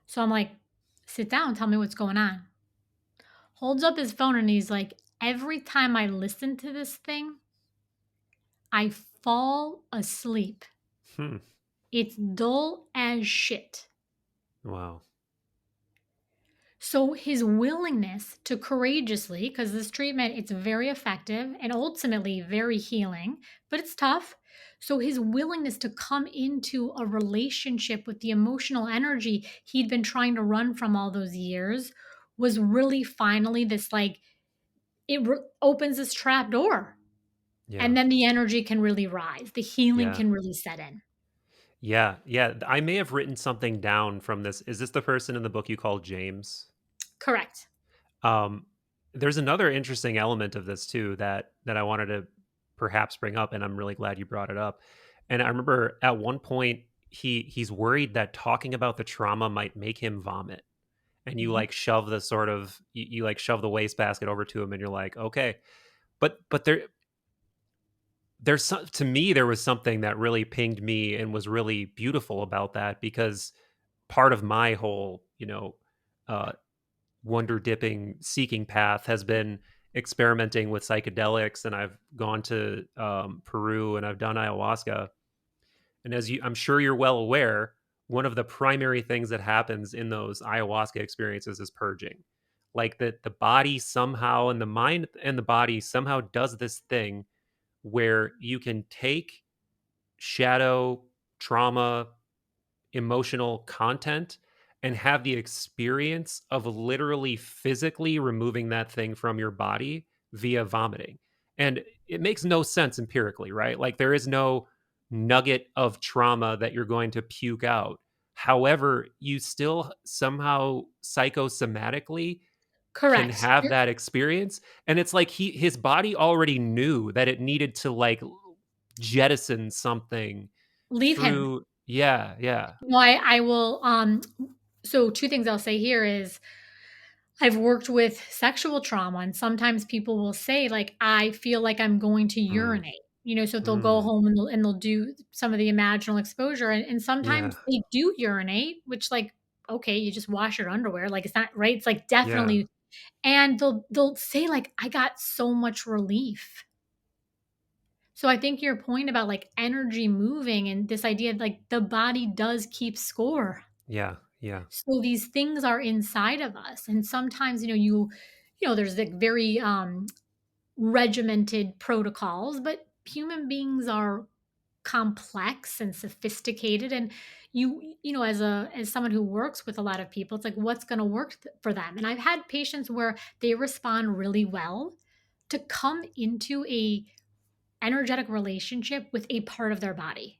So I'm like, sit down, tell me what's going on. Holds up his phone and he's like, every time I listen to this thing, I fall asleep. Hmm. It's dull as shit. Wow. So his willingness to courageously, because this treatment, it's very effective and ultimately very healing, but it's tough. So his willingness to come into a relationship with the emotional energy he'd been trying to run from all those years was really finally this like, opens this trap door. Yeah. And then the energy can really rise. The healing Yeah. can really set in. Yeah. Yeah. I may have written something down from this. Is this the person in the book you call James? Correct. Um, there's another interesting element of this too that I wanted to perhaps bring up, and I'm really glad you brought it up. And I remember at one point he's worried that talking about the trauma might make him vomit. And you Mhm. like shove the sort of you like shove the wastebasket over to him, and you're like, okay. But there's some, to me there was something that really pinged me and was really beautiful about that, because part of my whole uh wonder dipping seeking path has been experimenting with psychedelics, and I've gone to Peru and I've done ayahuasca. And I'm sure you're well aware, one of the primary things that happens in those ayahuasca experiences is purging. Like that the body somehow, and the mind and the body somehow does this thing where you can take shadow, trauma, emotional content and have the experience of literally physically removing that thing from your body via vomiting. And it makes no sense empirically, right? Like there is no nugget of trauma that you're going to puke out. However, you still somehow psychosomatically can Correct. have that experience, and it's like his body already knew that it needed to like jettison something Leave him. through. Yeah, yeah. No, I will, so 2 things I'll say here is I've worked with sexual trauma, and sometimes people will say, like, "I feel like I'm going to Mm, urinate." So they'll go mm, home and they'll do some of the imaginal exposure, and yeah, sometimes they do urinate, which, like, okay, you just wash your underwear, like, it's not right? It's, like, yeah, definitely, and they'll say, like, "I got so much relief." So I think your point about, like, energy moving and this idea, like, the body does keep score. yeah, yeah, So these things are inside of us, and sometimes, there's, like, very, regimented protocols, but human beings are complex and sophisticated, and as someone who works with a lot of people, it's like, what's gonna work for them? And I've had patients where they respond really well to come into a energetic relationship with a part of their body.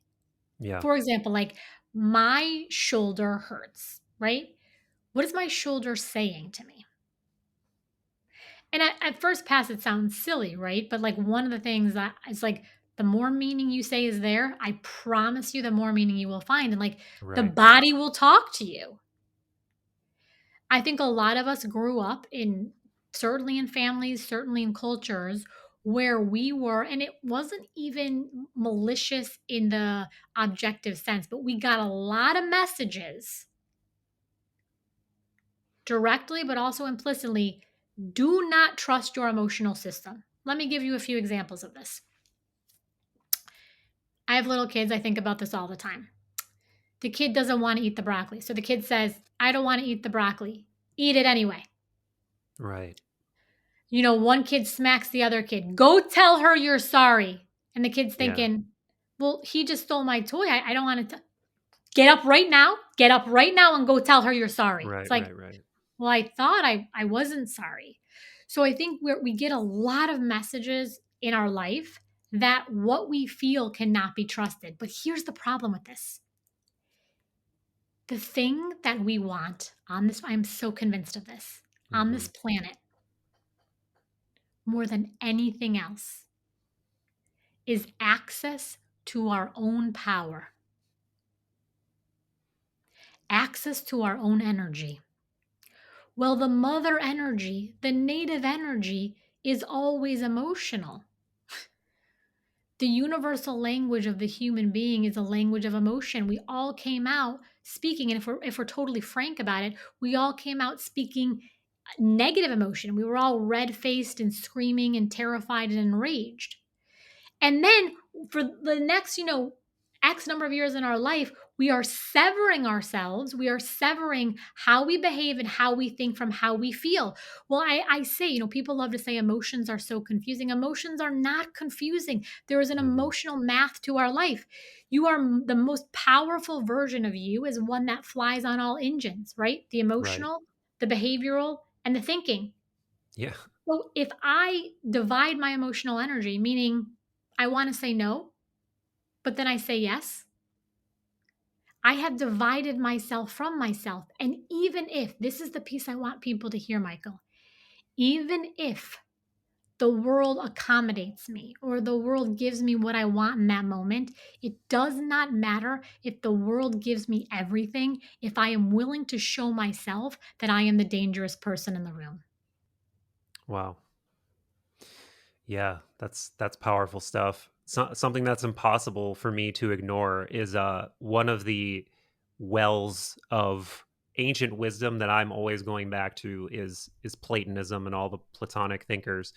yeah, For example, like, my shoulder hurts, right? What is my shoulder saying to me? And at first pass, it sounds silly, right? But, like, one of the things that it's like, the more meaning you say is there, I promise you the more meaning you will find. And, like, the right, body will talk to you. I think a lot of us grew up in, certainly in families, certainly in cultures where we were, and it wasn't even malicious in the objective sense, but we got a lot of messages directly, but also implicitly. Do not trust your emotional system. Let me give you a few examples of this. I have little kids. I think about this all the time. The kid doesn't want to eat the broccoli. So the kid says, I don't want to eat the broccoli. Eat it anyway. right, One kid smacks the other kid. Go tell her you're sorry. And the kid's yeah, thinking, well, he just stole my toy. I don't want to. Get up right now. Get up right now and go tell her you're sorry. It's right, like, right, right. well, I thought I wasn't sorry. So I think we get a lot of messages in our life that what we feel cannot be trusted. But here's the problem with this: the thing that we want on this, I'm so convinced of this, on Mm-hmm. this planet, more than anything else, is access to our own power, access to our own energy. Well, the mother energy, the native energy, is always emotional. The universal language of the human being is a language of emotion. We all came out speaking, and if we're totally frank about it, we all came out speaking negative emotion. We were all red faced and screaming and terrified and enraged. And then for the next, X number of years in our life, we are severing ourselves. We are severing how we behave and how we think from how we feel. Well, I say, people love to say emotions are so confusing. Emotions are not confusing. There is an Mm-hmm. emotional math to our life. You are the most powerful version of you is one that flies on all engines, right? The Right, emotional, the behavioral, and the thinking. yeah, So if I divide my emotional energy, meaning I want to say no, but then I say yes, I have divided myself from myself. And even if, this is the piece I want people to hear, Michael, even if the world accommodates me or the world gives me what I want in that moment, it does not matter if the world gives me everything if I am willing to show myself that I am the dangerous person in the room. wow. Yeah, that's powerful stuff. Something that's impossible for me to ignore is one of the wells of ancient wisdom that I'm always going back to is Platonism and all the Platonic thinkers.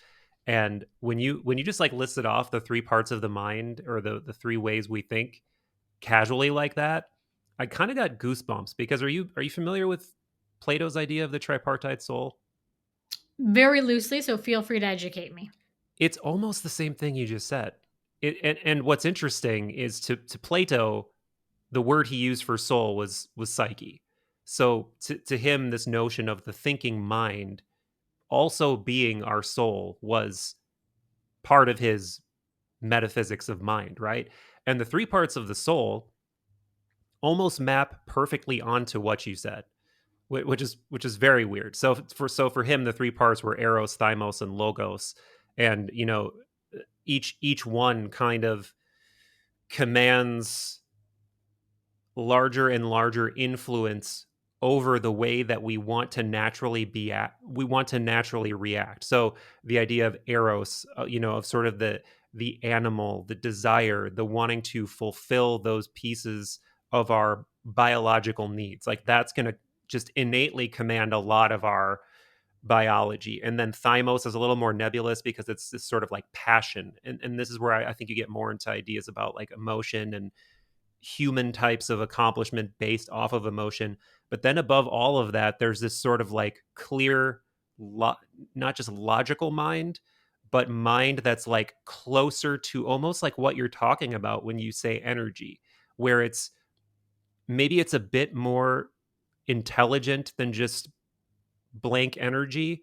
And when you just like listed off the three parts of the mind or the three ways we think casually like that, I kind of got goosebumps because are you familiar with Plato's idea of the tripartite soul? Very loosely, so feel free to educate me. It's almost the same thing you just said. And what's interesting is to Plato, the word he used for soul was psyche. So to him, this notion of the thinking mind also being our soul was part of his metaphysics of mind, right? And the three parts of the soul almost map perfectly onto what you said, which is very weird. So for him, the three parts were eros, thymos, and logos, and each one kind of commands larger and larger influence over the way that we want to naturally react. So the idea of eros, of sort of the animal, the desire, the wanting to fulfill those pieces of our biological needs, like that's going to just innately command a lot of our biology. And then thymos is a little more nebulous because it's this sort of like passion, and this is where I think you get more into ideas about like emotion and human types of accomplishment based off of emotion. But then above all of that, there's this sort of like clear, not just logical mind, but mind that's like closer to almost like what you're talking about when you say energy, where maybe it's a bit more intelligent than just blank energy.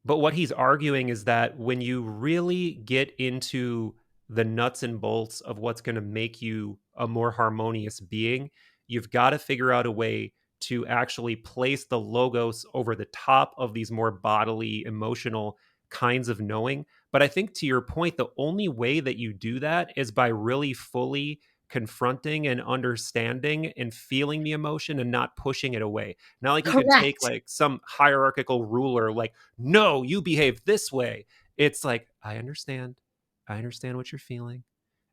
But what he's arguing is that when you really get into the nuts and bolts of what's going to make you a more harmonious being, you've got to figure out a way to actually place the logos over the top of these more bodily, emotional kinds of knowing. But I think to your point, the only way that you do that is by really fully confronting and understanding and feeling the emotion and not pushing it away. Not like you could take Correct. like some hierarchical ruler, like, no, you behave this way. It's like, I understand. I understand what you're feeling.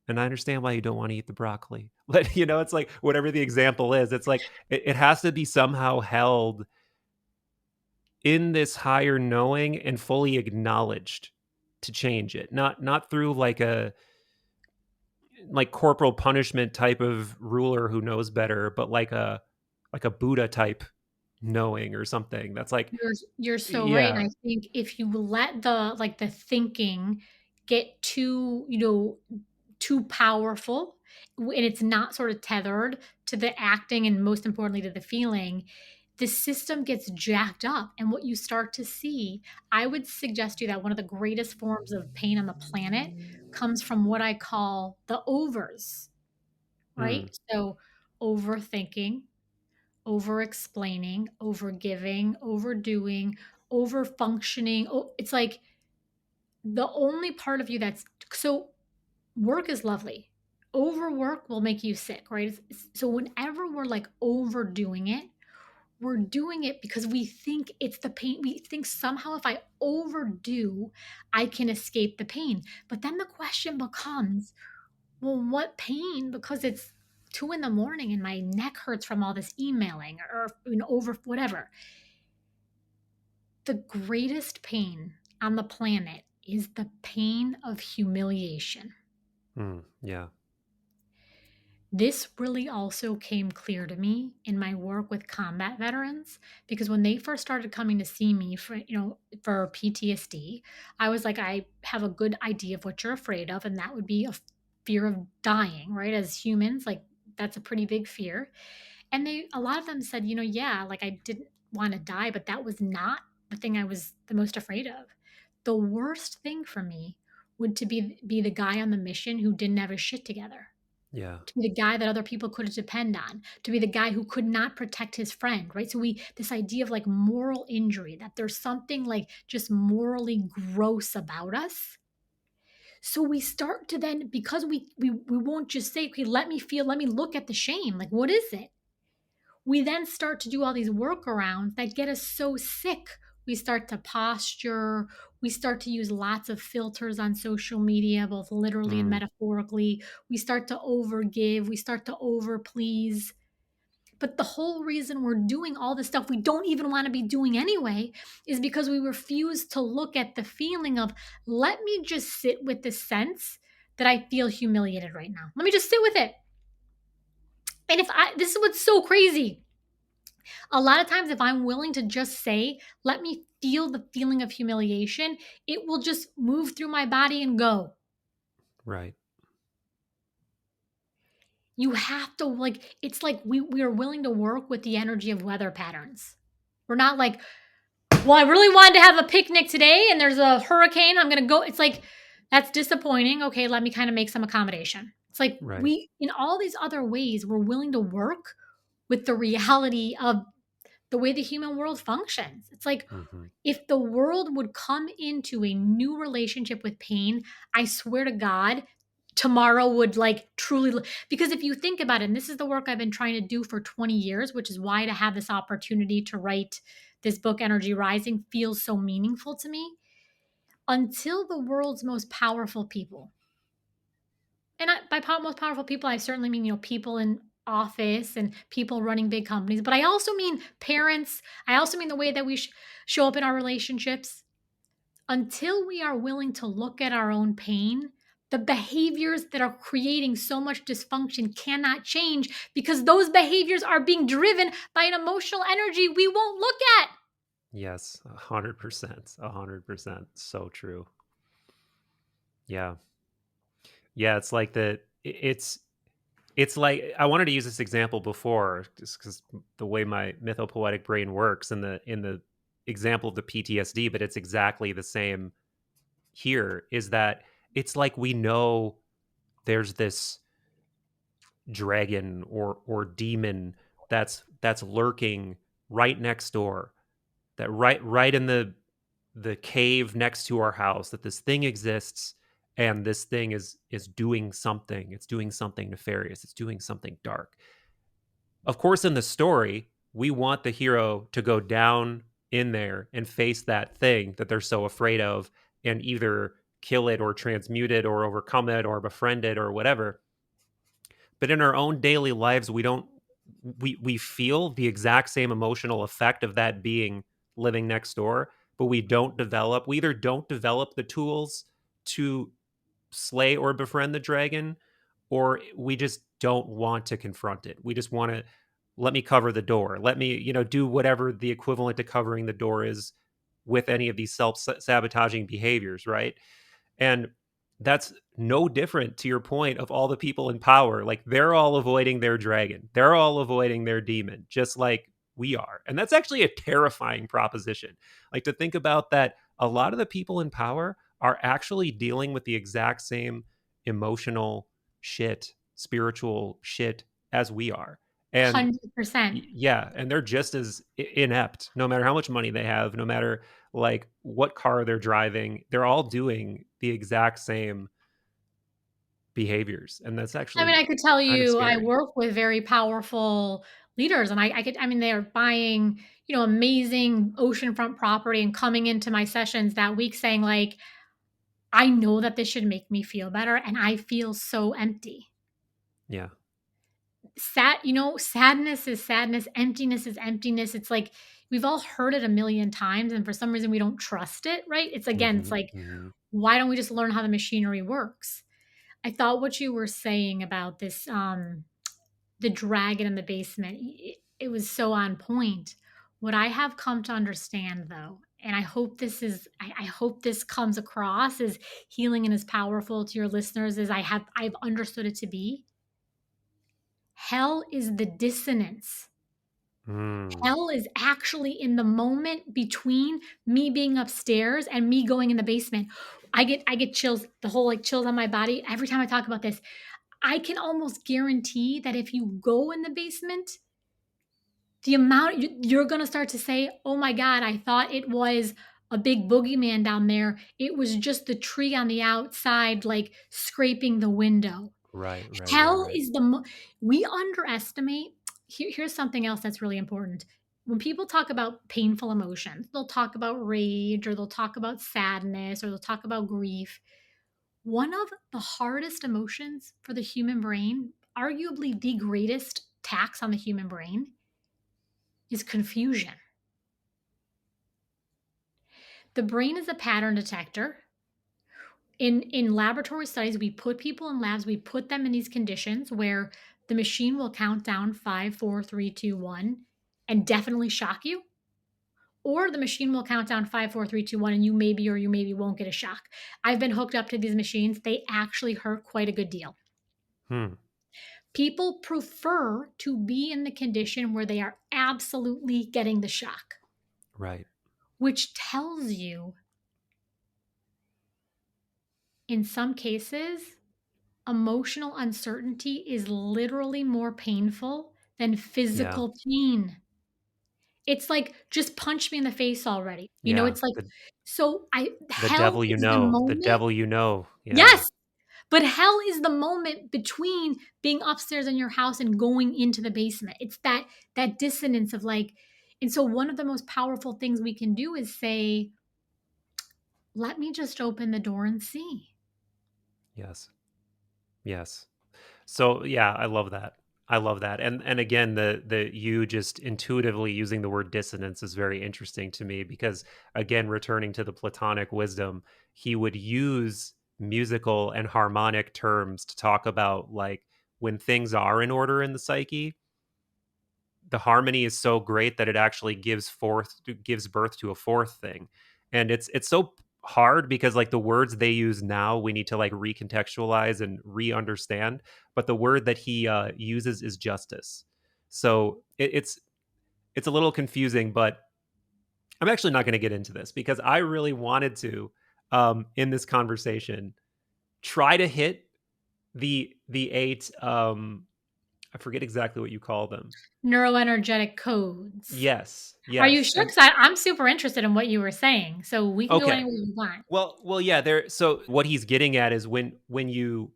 And I understand why you don't want to eat the broccoli. But, it's like whatever the example is, it's like it has to be somehow held in this higher knowing and fully acknowledged to change it. Not through like a like corporal punishment type of ruler who knows better, but like a Buddha type knowing or something. That's like, You're so right. And yeah. I think if you let the thinking get too powerful, and it's not sort of tethered to the acting and most importantly to the feeling, the system gets jacked up. And what you start to see, I would suggest to you that one of the greatest forms of pain on the planet comes from what I call the overs, Mm, right? So overthinking, over explaining, over giving, overdoing, over functioning. Oh, it's like the only part of you that's so work is lovely. Overwork will make you sick, right? So whenever we're like overdoing it, we're doing it because we think it's the pain. We think somehow if I overdo, I can escape the pain. But then the question becomes, well, what pain? Because it's 2 a.m. and my neck hurts from all this emailing or over whatever. The greatest pain on the planet is the pain of humiliation. yeah. This really also came clear to me in my work with combat veterans because when they first started coming to see me for PTSD, I was like, I have a good idea of what you're afraid of, and that would be a fear of dying, right? As humans, like that's a pretty big fear. And a lot of them said, yeah, like I didn't want to die, but that was not the thing I was the most afraid of. The worst thing for me would to be the guy on the mission who didn't have his shit together, Yeah. to be the guy that other people couldn't depend on, to be the guy who could not protect his friend, right? So this idea of like moral injury, that there's something like just morally gross about us. So we start to then, because we won't just say, okay, let me feel, let me look at the shame. Like, what is it? We then start to do all these workarounds that get us so sick. We start to posture. We start to use lots of filters on social media, both literally and Mm, metaphorically. We start to overgive. We start to overplease. But the whole reason we're doing all this stuff we don't even want to be doing anyway is because we refuse to look at the feeling of, let me just sit with the sense that I feel humiliated right now. Let me just sit with it. And this is what's so crazy. A lot of times, if I'm willing to just say, let me feel the feeling of humiliation, it will just move through my body and go. right. You have to, like, it's like we are willing to work with the energy of weather patterns. We're not like, well, I really wanted to have a picnic today and there's a hurricane. I'm going to go. It's like, that's disappointing. Okay, let me kind of make some accommodation. It's like Right. we, in all these other ways, we're willing to work with the reality of the way the human world functions. It's like Hmm. if the world would come into a new relationship with pain, I swear to God, tomorrow would like truly, because if you think about it, and this is the work I've been trying to do for 20 years, which is why to have this opportunity to write this book, Energy Rising, feels so meaningful to me. Until the world's most powerful people, and most powerful people, I certainly mean, people in office and people running big companies, but I also mean parents. I also mean the way that we show up in our relationships. Until we are willing to look at our own pain, the behaviors that are creating so much dysfunction cannot change because those behaviors are being driven by an emotional energy we won't look at. Yes, 100%. 100%. So true. Yeah. Yeah, it's like it's like I wanted to use this example before just cuz the way my mythopoetic brain works in the example of the PTSD, but it's exactly the same here is that it's like we know there's this dragon or demon that's lurking right next door, that right in the cave next to our house, that this thing exists, and this thing is doing something. It's doing something nefarious. It's doing something dark. Of course, in the story, we want the hero to go down in there and face that thing that they're so afraid of and either kill it or transmute it or overcome it or befriend it or whatever. But in our own daily lives, we don't we feel the exact same emotional effect of that being living next door, but we either don't develop the tools to slay or befriend the dragon, or we just don't want to confront it. We just want to let me cover the door. Let me, do whatever the equivalent to covering the door is with any of these self-sabotaging behaviors, right? And that's no different, to your point, of all the people in power. Like, they're all avoiding their dragon. They're all avoiding their demon, just like we are. And that's actually a terrifying proposition. Like, to think about that a lot of the people in power are actually dealing with the exact same emotional shit, spiritual shit as we are. And 100%. yeah, and they're just as inept, no matter how much money they have, no matter like what car they're driving. They're all doing the exact same behaviors, and that's I mean, actually I could tell kind of you I scary. work with very powerful leaders, and I mean, they're buying, amazing oceanfront property and coming into my sessions that week saying, like, I know that this should make me feel better, and I feel so empty. Yeah. Sadness is sadness, emptiness is emptiness. It's like we've all heard it a million times, and for some reason we don't trust it, right? It's Hmm. like, Hmm. why don't we just learn how the machinery works? I thought what you were saying about this, the dragon in the basement, it was so on point. What I have come to understand, though, and I hope this comes across as healing and as powerful to your listeners as I've understood it to be. Hell is the dissonance. Mm. Hell is actually in the moment between me being upstairs and me going in the basement. I get chills, the whole like chills on my body every time I talk about this. I can almost guarantee that if you go in the basement, the amount you're going to start to say, "Oh my god, I thought it was a big boogeyman down there. It was just the tree on the outside like scraping the window." Right, right, right, Hell right. is we underestimate. Here's something else that's really important. When people talk about painful emotions, they'll talk about rage or they'll talk about sadness or they'll talk about grief. One of the hardest emotions for the human brain, arguably the greatest tax on the human brain, is confusion. The brain is a pattern detector. In laboratory studies, we put people in labs, we put them in these conditions where the machine will count down 5, 4, 3, 2, 1, and definitely shock you, or the machine will count down 5, 4, 3, 2, 1, and you maybe or you maybe won't get a shock. I've been hooked up to these machines. They actually hurt quite a good deal. Hmm. People prefer to be in the condition where they are absolutely getting the shock, Right. which tells you, in some cases, emotional uncertainty is literally more painful than Yeah. physical pain. It's like, just punch me in the face already. Yeah. It's like, The so the hell devil you is the know. The moment. devil you know. Yeah. Yes, but hell is the moment between being upstairs in your house and going into the basement. It's that dissonance of like, and so one of the most powerful things we can do is say, let me just open the door and see. Yes. Yes. So yeah, I love that. I love that. And again, the you just intuitively using the word dissonance is very interesting to me because again, returning to the Platonic wisdom, he would use musical and harmonic terms to talk about like when things are in order in the psyche, the harmony is so great that it actually gives birth to a fourth thing. And it's so hard because like the words they use now we need to like recontextualize and re-understand, but the word that he uses is justice. So it's a little confusing, but I'm actually not going to get into this because I really wanted to in this conversation try to hit the eight I forget exactly what you call them. Neuroenergetic codes. Yes, Are you yes. sure? And Because I'm super interested in what you were saying. So we can go okay. anywhere you want. Well, yeah. There. So what he's getting at is when you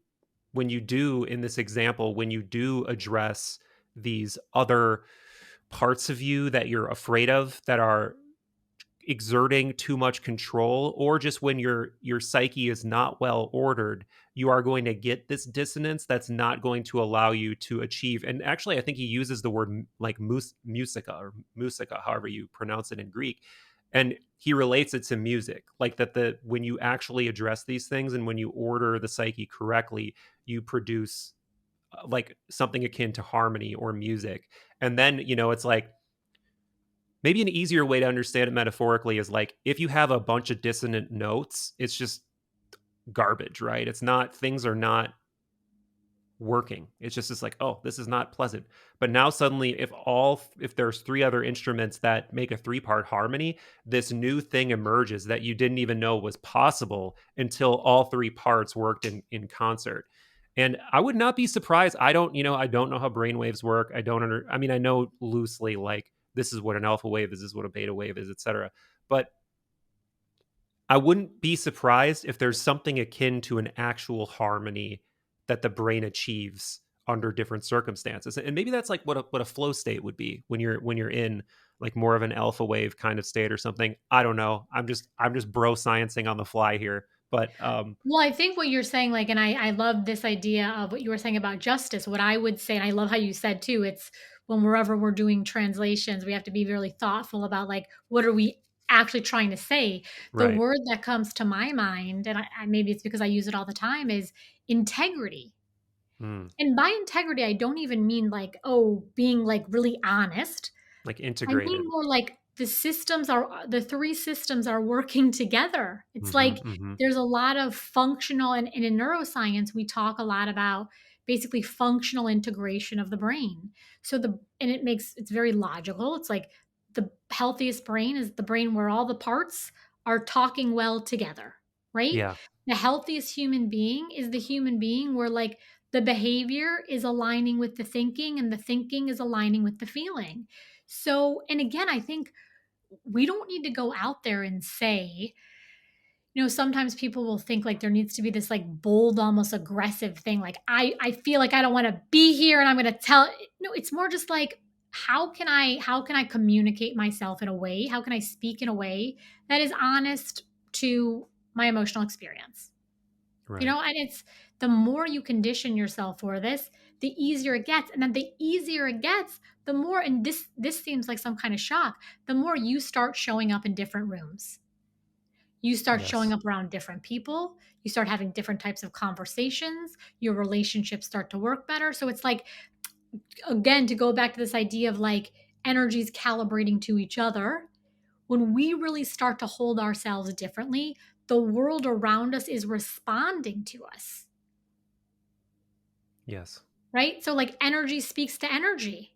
do in this example when you do address these other parts of you that you're afraid of that are exerting too much control, or just when your psyche is not well ordered, you are going to get this dissonance that's not going to allow you to achieve. And actually I think he uses the word like musica or musica, however you pronounce it in Greek, and he relates it to music, like that the when you actually address these things and when you order the psyche correctly, you produce like something akin to harmony or music. And then it's like maybe an easier way to understand it metaphorically is like if you have a bunch of dissonant notes, it's just garbage, right? It's not, things are not working. It's just it's like, oh, this is not pleasant. But now suddenly if there's three other instruments that make a three-part harmony, this new thing emerges that you didn't even know was possible until all three parts worked in concert. And I would not be surprised. I don't know how brainwaves work. I mean, I know loosely like this is what an alpha wave is, this is what a beta wave is, etc. But I wouldn't be surprised if there's something akin to an actual harmony that the brain achieves under different circumstances. And maybe that's like what a flow state would be when you're in like more of an alpha wave kind of state or something. I don't know. I'm just bro sciencing on the fly here. But Well, I think what you're saying, like, and I love this idea of what you were saying about justice. What I would say, and I love how you said too, it's when wherever we're doing translations, we have to be really thoughtful about like, what are we actually trying to say? The right. word that comes to my mind, and maybe it's because I use it all the time, is integrity. Mm, And by integrity, I don't even mean like, oh, being like really honest. like I mean integrated. more like the three systems are working together. It's Mm-hmm, like mm-hmm. there's a lot of functional, and in neuroscience, we talk a lot about basically functional integration of the brain. And it's very logical. It's like the healthiest brain is the brain where all the parts are talking well together, right? Yeah. The healthiest human being is the human being where like the behavior is aligning with the thinking and the thinking is aligning with the feeling. So, and again, I think we don't need to go out there and say, sometimes people will think like there needs to be this like bold, almost aggressive thing. Like, I feel like I don't want to be here and I'm going to tell. No, it's more just like, how can I communicate myself in a way? How can I speak in a way that is honest to my emotional experience? Right. And it's the more you condition yourself for this, the easier it gets. And then the easier it gets, the more, and this seems like some kind of shock, the more you start showing up in different rooms. You start showing Yes. up around different people. You start having different types of conversations. Your relationships start to work better. So it's like, again, to go back to this idea of like energies calibrating to each other, when we really start to hold ourselves differently, the world around us is responding to us. Yes. Right? So like energy speaks to energy.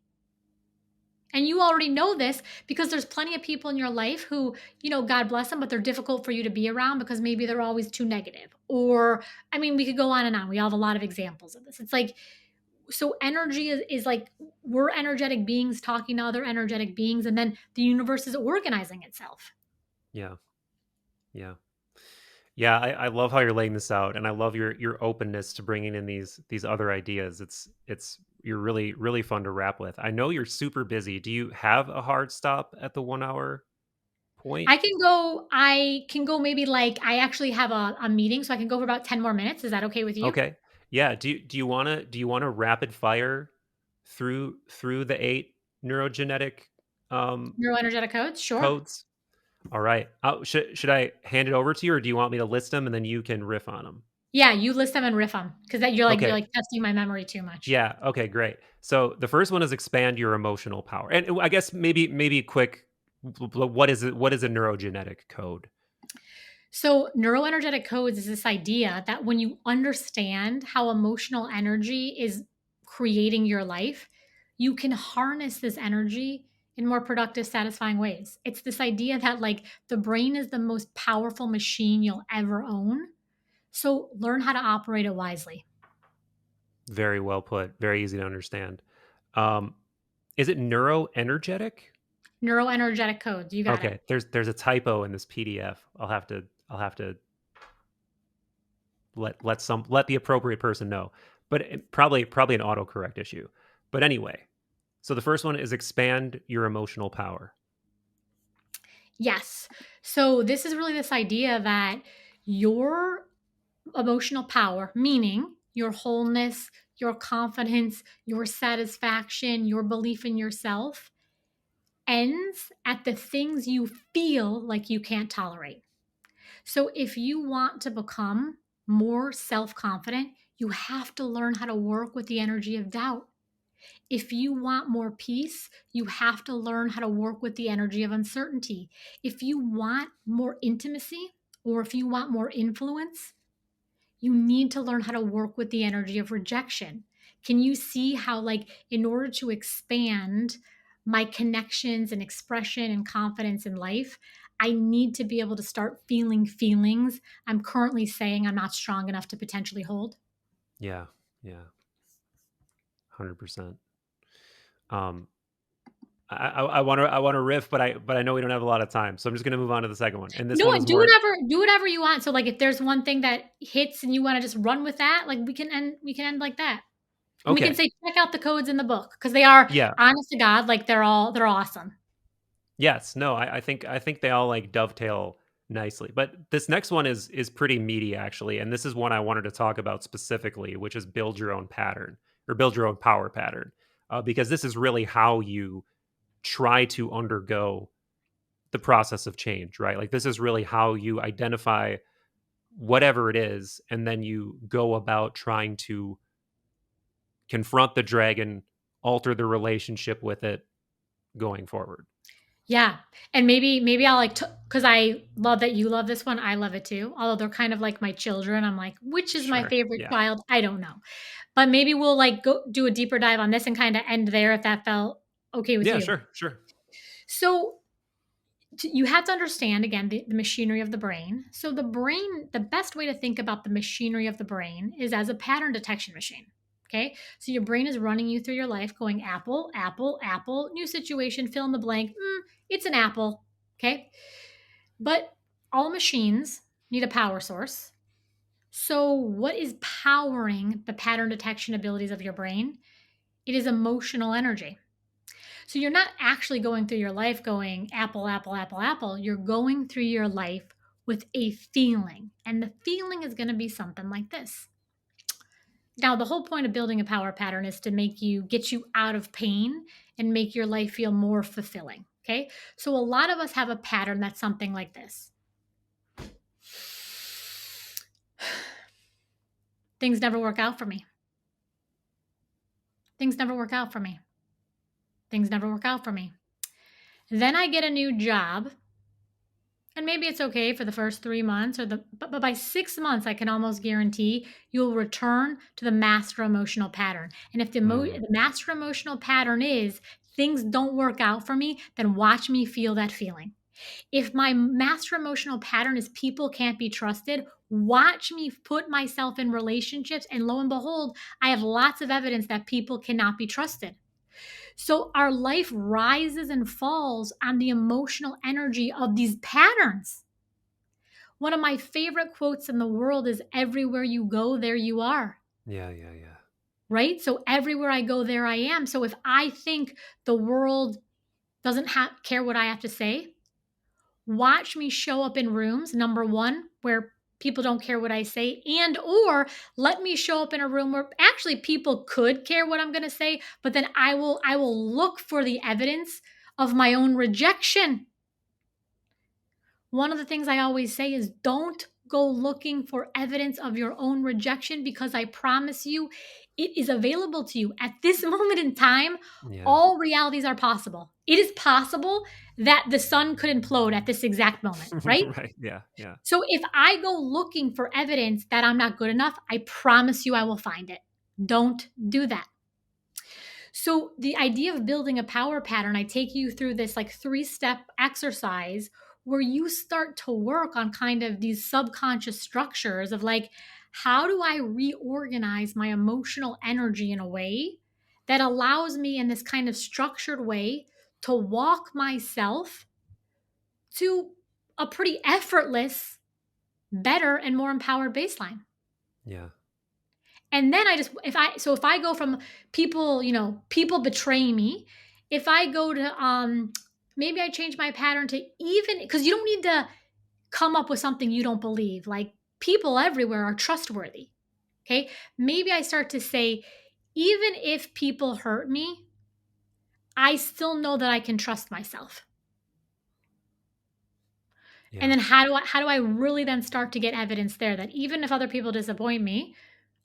And you already know this because there's plenty of people in your life who, God bless them, but they're difficult for you to be around because maybe they're always too negative. Or, I mean, we could go on and on. We all have a lot of examples of this. It's like, so energy is like we're energetic beings talking to other energetic beings, and then the universe is organizing itself. Yeah. Yeah. Yeah, I love how you're laying this out, and I love your openness to bringing in these other ideas. It's you're really fun to rap with. I know you're super busy. Do you have a hard stop at the 1 hour point? I can go maybe like I actually have a meeting, so I can go for about 10 more minutes. Is that okay with you? Okay. Yeah. Do you wanna rapid fire through the 8 neurogenetic um, Neuroenergetic codes? Sure. codes? All right. Should I hand it over to you, or do you want me to list them and then you can riff on them? Yeah, you list them and riff them because that you're Okay. like testing my memory too much. Yeah. Okay. Great. So the first one is expand your emotional power, and I guess maybe quick. What is it? What is a neurogenetic code? So, neuroenergetic codes is this idea that when you understand how emotional energy is creating your life, you can harness this energy in more productive, satisfying ways. It's this idea that, like, the brain is the most powerful machine you'll ever own. So, learn how to operate it wisely. Very well put. Very easy to understand. Um, is it neuroenergetic? Neuroenergetic codes, you got it. Okay. There's a typo in this PDF. I'll have to let the appropriate person know. But probably an autocorrect issue. But anyway, so the first one is expand your emotional power. Yes. So, this is really this idea that your emotional power, meaning your wholeness, your confidence, your satisfaction, your belief in yourself, ends at the things you feel like you can't tolerate. So if you want to become more self confident, you have to learn how to work with the energy of doubt. If you want more peace, you have to learn how to work with the energy of uncertainty. If you want more intimacy, or if you want more influence, you need to learn how to work with the energy of rejection. Can you see how, like, in order to expand my connections and expression and confidence in life, I need to be able to start feeling feelings I'm currently saying I'm not strong enough to potentially hold? Yeah. Yeah. 100%. Um, I want to riff, but I know we don't have a lot of time, so I'm just gonna move on to the second one. And this No, one and is more. do whatever you want. So like if there's one thing that hits and you want to just run with that, like we can end like that. And we can Okay. say check out the codes in the book because they are Yeah. honest to God, like they're awesome. Yes. No. I think they all like dovetail nicely. But this next one is pretty meaty actually, and this is one I wanted to talk about specifically, which is build your own pattern or build your own power pattern, because this is really how you try to undergo the process of change, right? Like this is really how you identify whatever it is, and then you go about trying to confront the dragon, alter the relationship with it going forward. Yeah. And maybe I'll like because I love that you love this one. I love it too. Although they're kind of like my children. I'm like, which is my Sure. favorite Yeah. child? I don't know. But maybe we'll like go do a deeper dive on this and kind of end there if that felt okay with Yeah. you. Sure. Sure. So you have to understand again the machinery of the brain. So the brain, the best way to think about the machinery of the brain is as a pattern detection machine. Okay, so your brain is running you through your life going apple, apple, apple, new situation, fill in the blank. It's an apple. Okay, but all machines need a power source. So what is powering the pattern detection abilities of your brain? It is emotional energy. So you're not actually going through your life going apple, apple, apple, apple. You're going through your life with a feeling. And the feeling is going to be something like this. Now, the whole point of building a power pattern is to get you out of pain and make your life feel more fulfilling. Okay. So a lot of us have a pattern that's something like this. Things never work out for me. Things never work out for me. Things never work out for me. Then I get a new job. And maybe it's okay for the first 3 months, but by 6 months, I can almost guarantee you'll return to the master emotional pattern. And if the Mm, master emotional pattern is things don't work out for me, then watch me feel that feeling. If my master emotional pattern is people can't be trusted, watch me put myself in relationships, and lo and behold, I have lots of evidence that people cannot be trusted. So our life rises and falls on the emotional energy of these patterns. One of my favorite quotes in the world is, everywhere you go, there you are. Yeah, yeah, yeah. Right? So everywhere I go, there I am. So if I think the world doesn't care what I have to say, watch me show up in rooms, number one, where people don't care what I say, and or let me show up in a room where actually people could care what I'm going to say, but then I will look for the evidence of my own rejection. One of the things I always say is, don't go looking for evidence of your own rejection, because I promise you it is available to you at this moment in time. Yeah. All realities are possible. It is possible that the sun could implode at this exact moment, right? Right. Yeah, yeah. So if I go looking for evidence that I'm not good enough, I promise you I will find it. Don't do that. So the idea of building a power pattern, I take you through this like 3-step exercise where you start to work on kind of these subconscious structures of like, how do I reorganize my emotional energy in a way that allows me in this kind of structured way to walk myself to a pretty effortless, better, and more empowered baseline. Yeah. And then if I go from people, people betray me, if I go to maybe I change my pattern to, even because you don't need to come up with something you don't believe. Like, people everywhere are trustworthy. Okay? Maybe I start to say, even if people hurt me, I still know that I can trust myself. And Yeah. then how do I really then start to get evidence there that even if other people disappoint me,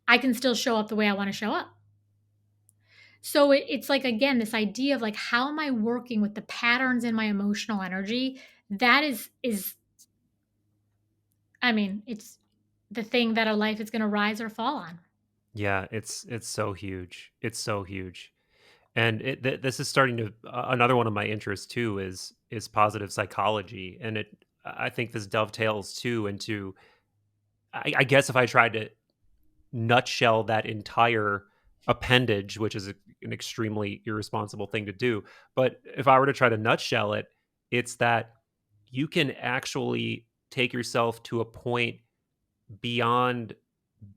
I can still show up the way I want to show up? So it's like, again, this idea of like, how am I working with the patterns in my emotional energy? That is I mean, it's the thing that our life is going to rise or fall on. Yeah, it's so huge. It's so huge. And this is starting to another one of my interests too is positive psychology, and I think this dovetails too into I guess if I tried to nutshell that entire appendage, which is an extremely irresponsible thing to do, but if I were to try to nutshell it, it's that you can actually take yourself to a point beyond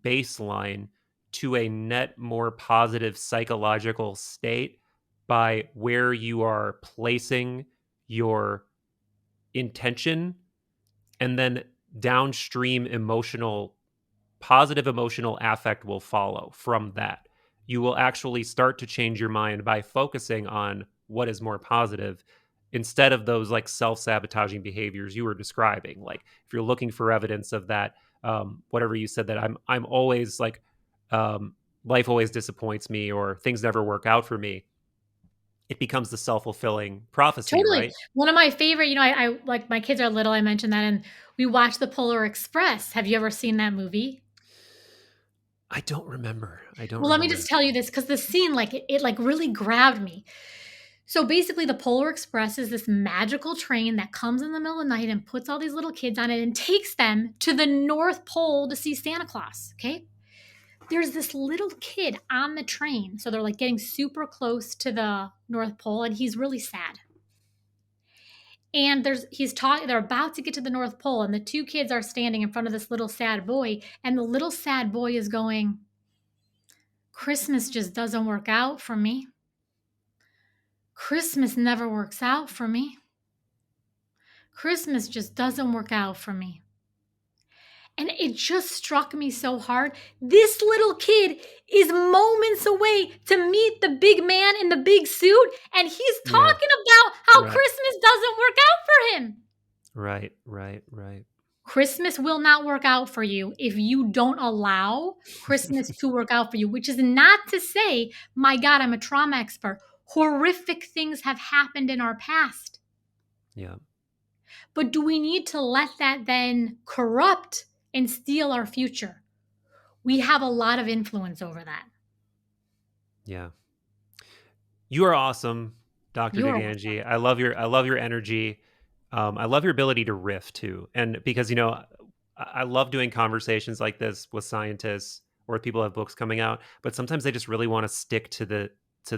baseline to a net more positive psychological state by where you are placing your intention, and then downstream emotional positive emotional affect will follow from that. You will actually start to change your mind by focusing on what is more positive instead of those like self-sabotaging behaviors you were describing. Like if you're looking for evidence of that, whatever you said, that I'm always like, life always disappoints me or things never work out for me. It becomes the self-fulfilling prophecy, Totally. right? One of my favorite, I like, my kids are little, I mentioned that, and we watched the Polar Express. Have you ever seen that movie? I don't remember. I don't Well, let me remember just that. tell you this, because the scene, like, it like really grabbed me. So basically, the Polar Express is this magical train that comes in the middle of the night and puts all these little kids on it and takes them to the North Pole to see Santa Claus. Okay. There's this little kid on the train. So they're like getting super close to the North Pole, and he's really sad. And he's talking, they're about to get to the North Pole, and the two kids are standing in front of this little sad boy, and the little sad boy is going, Christmas just doesn't work out for me. Christmas never works out for me. Christmas just doesn't work out for me. And it just struck me so hard. This little kid is moments away to meet the big man in the big suit, and he's Yeah. talking about how Right. Christmas doesn't work out for him. Right. Right. Right. Christmas will not work out for you if you don't allow Christmas to work out for you, which is not to say, my God, I'm a trauma expert. Horrific things have happened in our past. Yeah. But do we need to let that then corrupt and steal our future? We have a lot of influence over that. Yeah. You are awesome. Dr. You are welcome. DiGangi. I love your energy. I love your ability to riff too. And because, I love doing conversations like this with scientists or with people who have books coming out, but sometimes they just really want to stick to the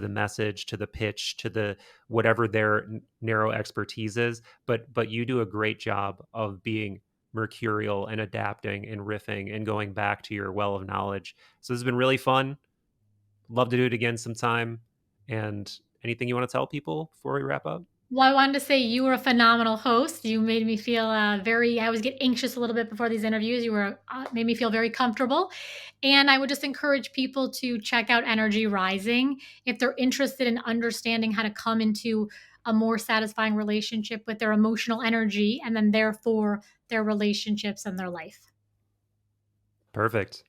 message, to the pitch, to the whatever their narrow expertise is. But you do a great job of being mercurial and adapting and riffing and going back to your well of knowledge. So this has been really fun. Love to do it again sometime. And anything you want to tell people before we wrap up? Well, I wanted to say you were a phenomenal host. You made me feel I always get anxious a little bit before these interviews. You were made me feel very comfortable. And I would just encourage people to check out Energy Rising if they're interested in understanding how to come into a more satisfying relationship with their emotional energy and then therefore their relationships and their life. Perfect.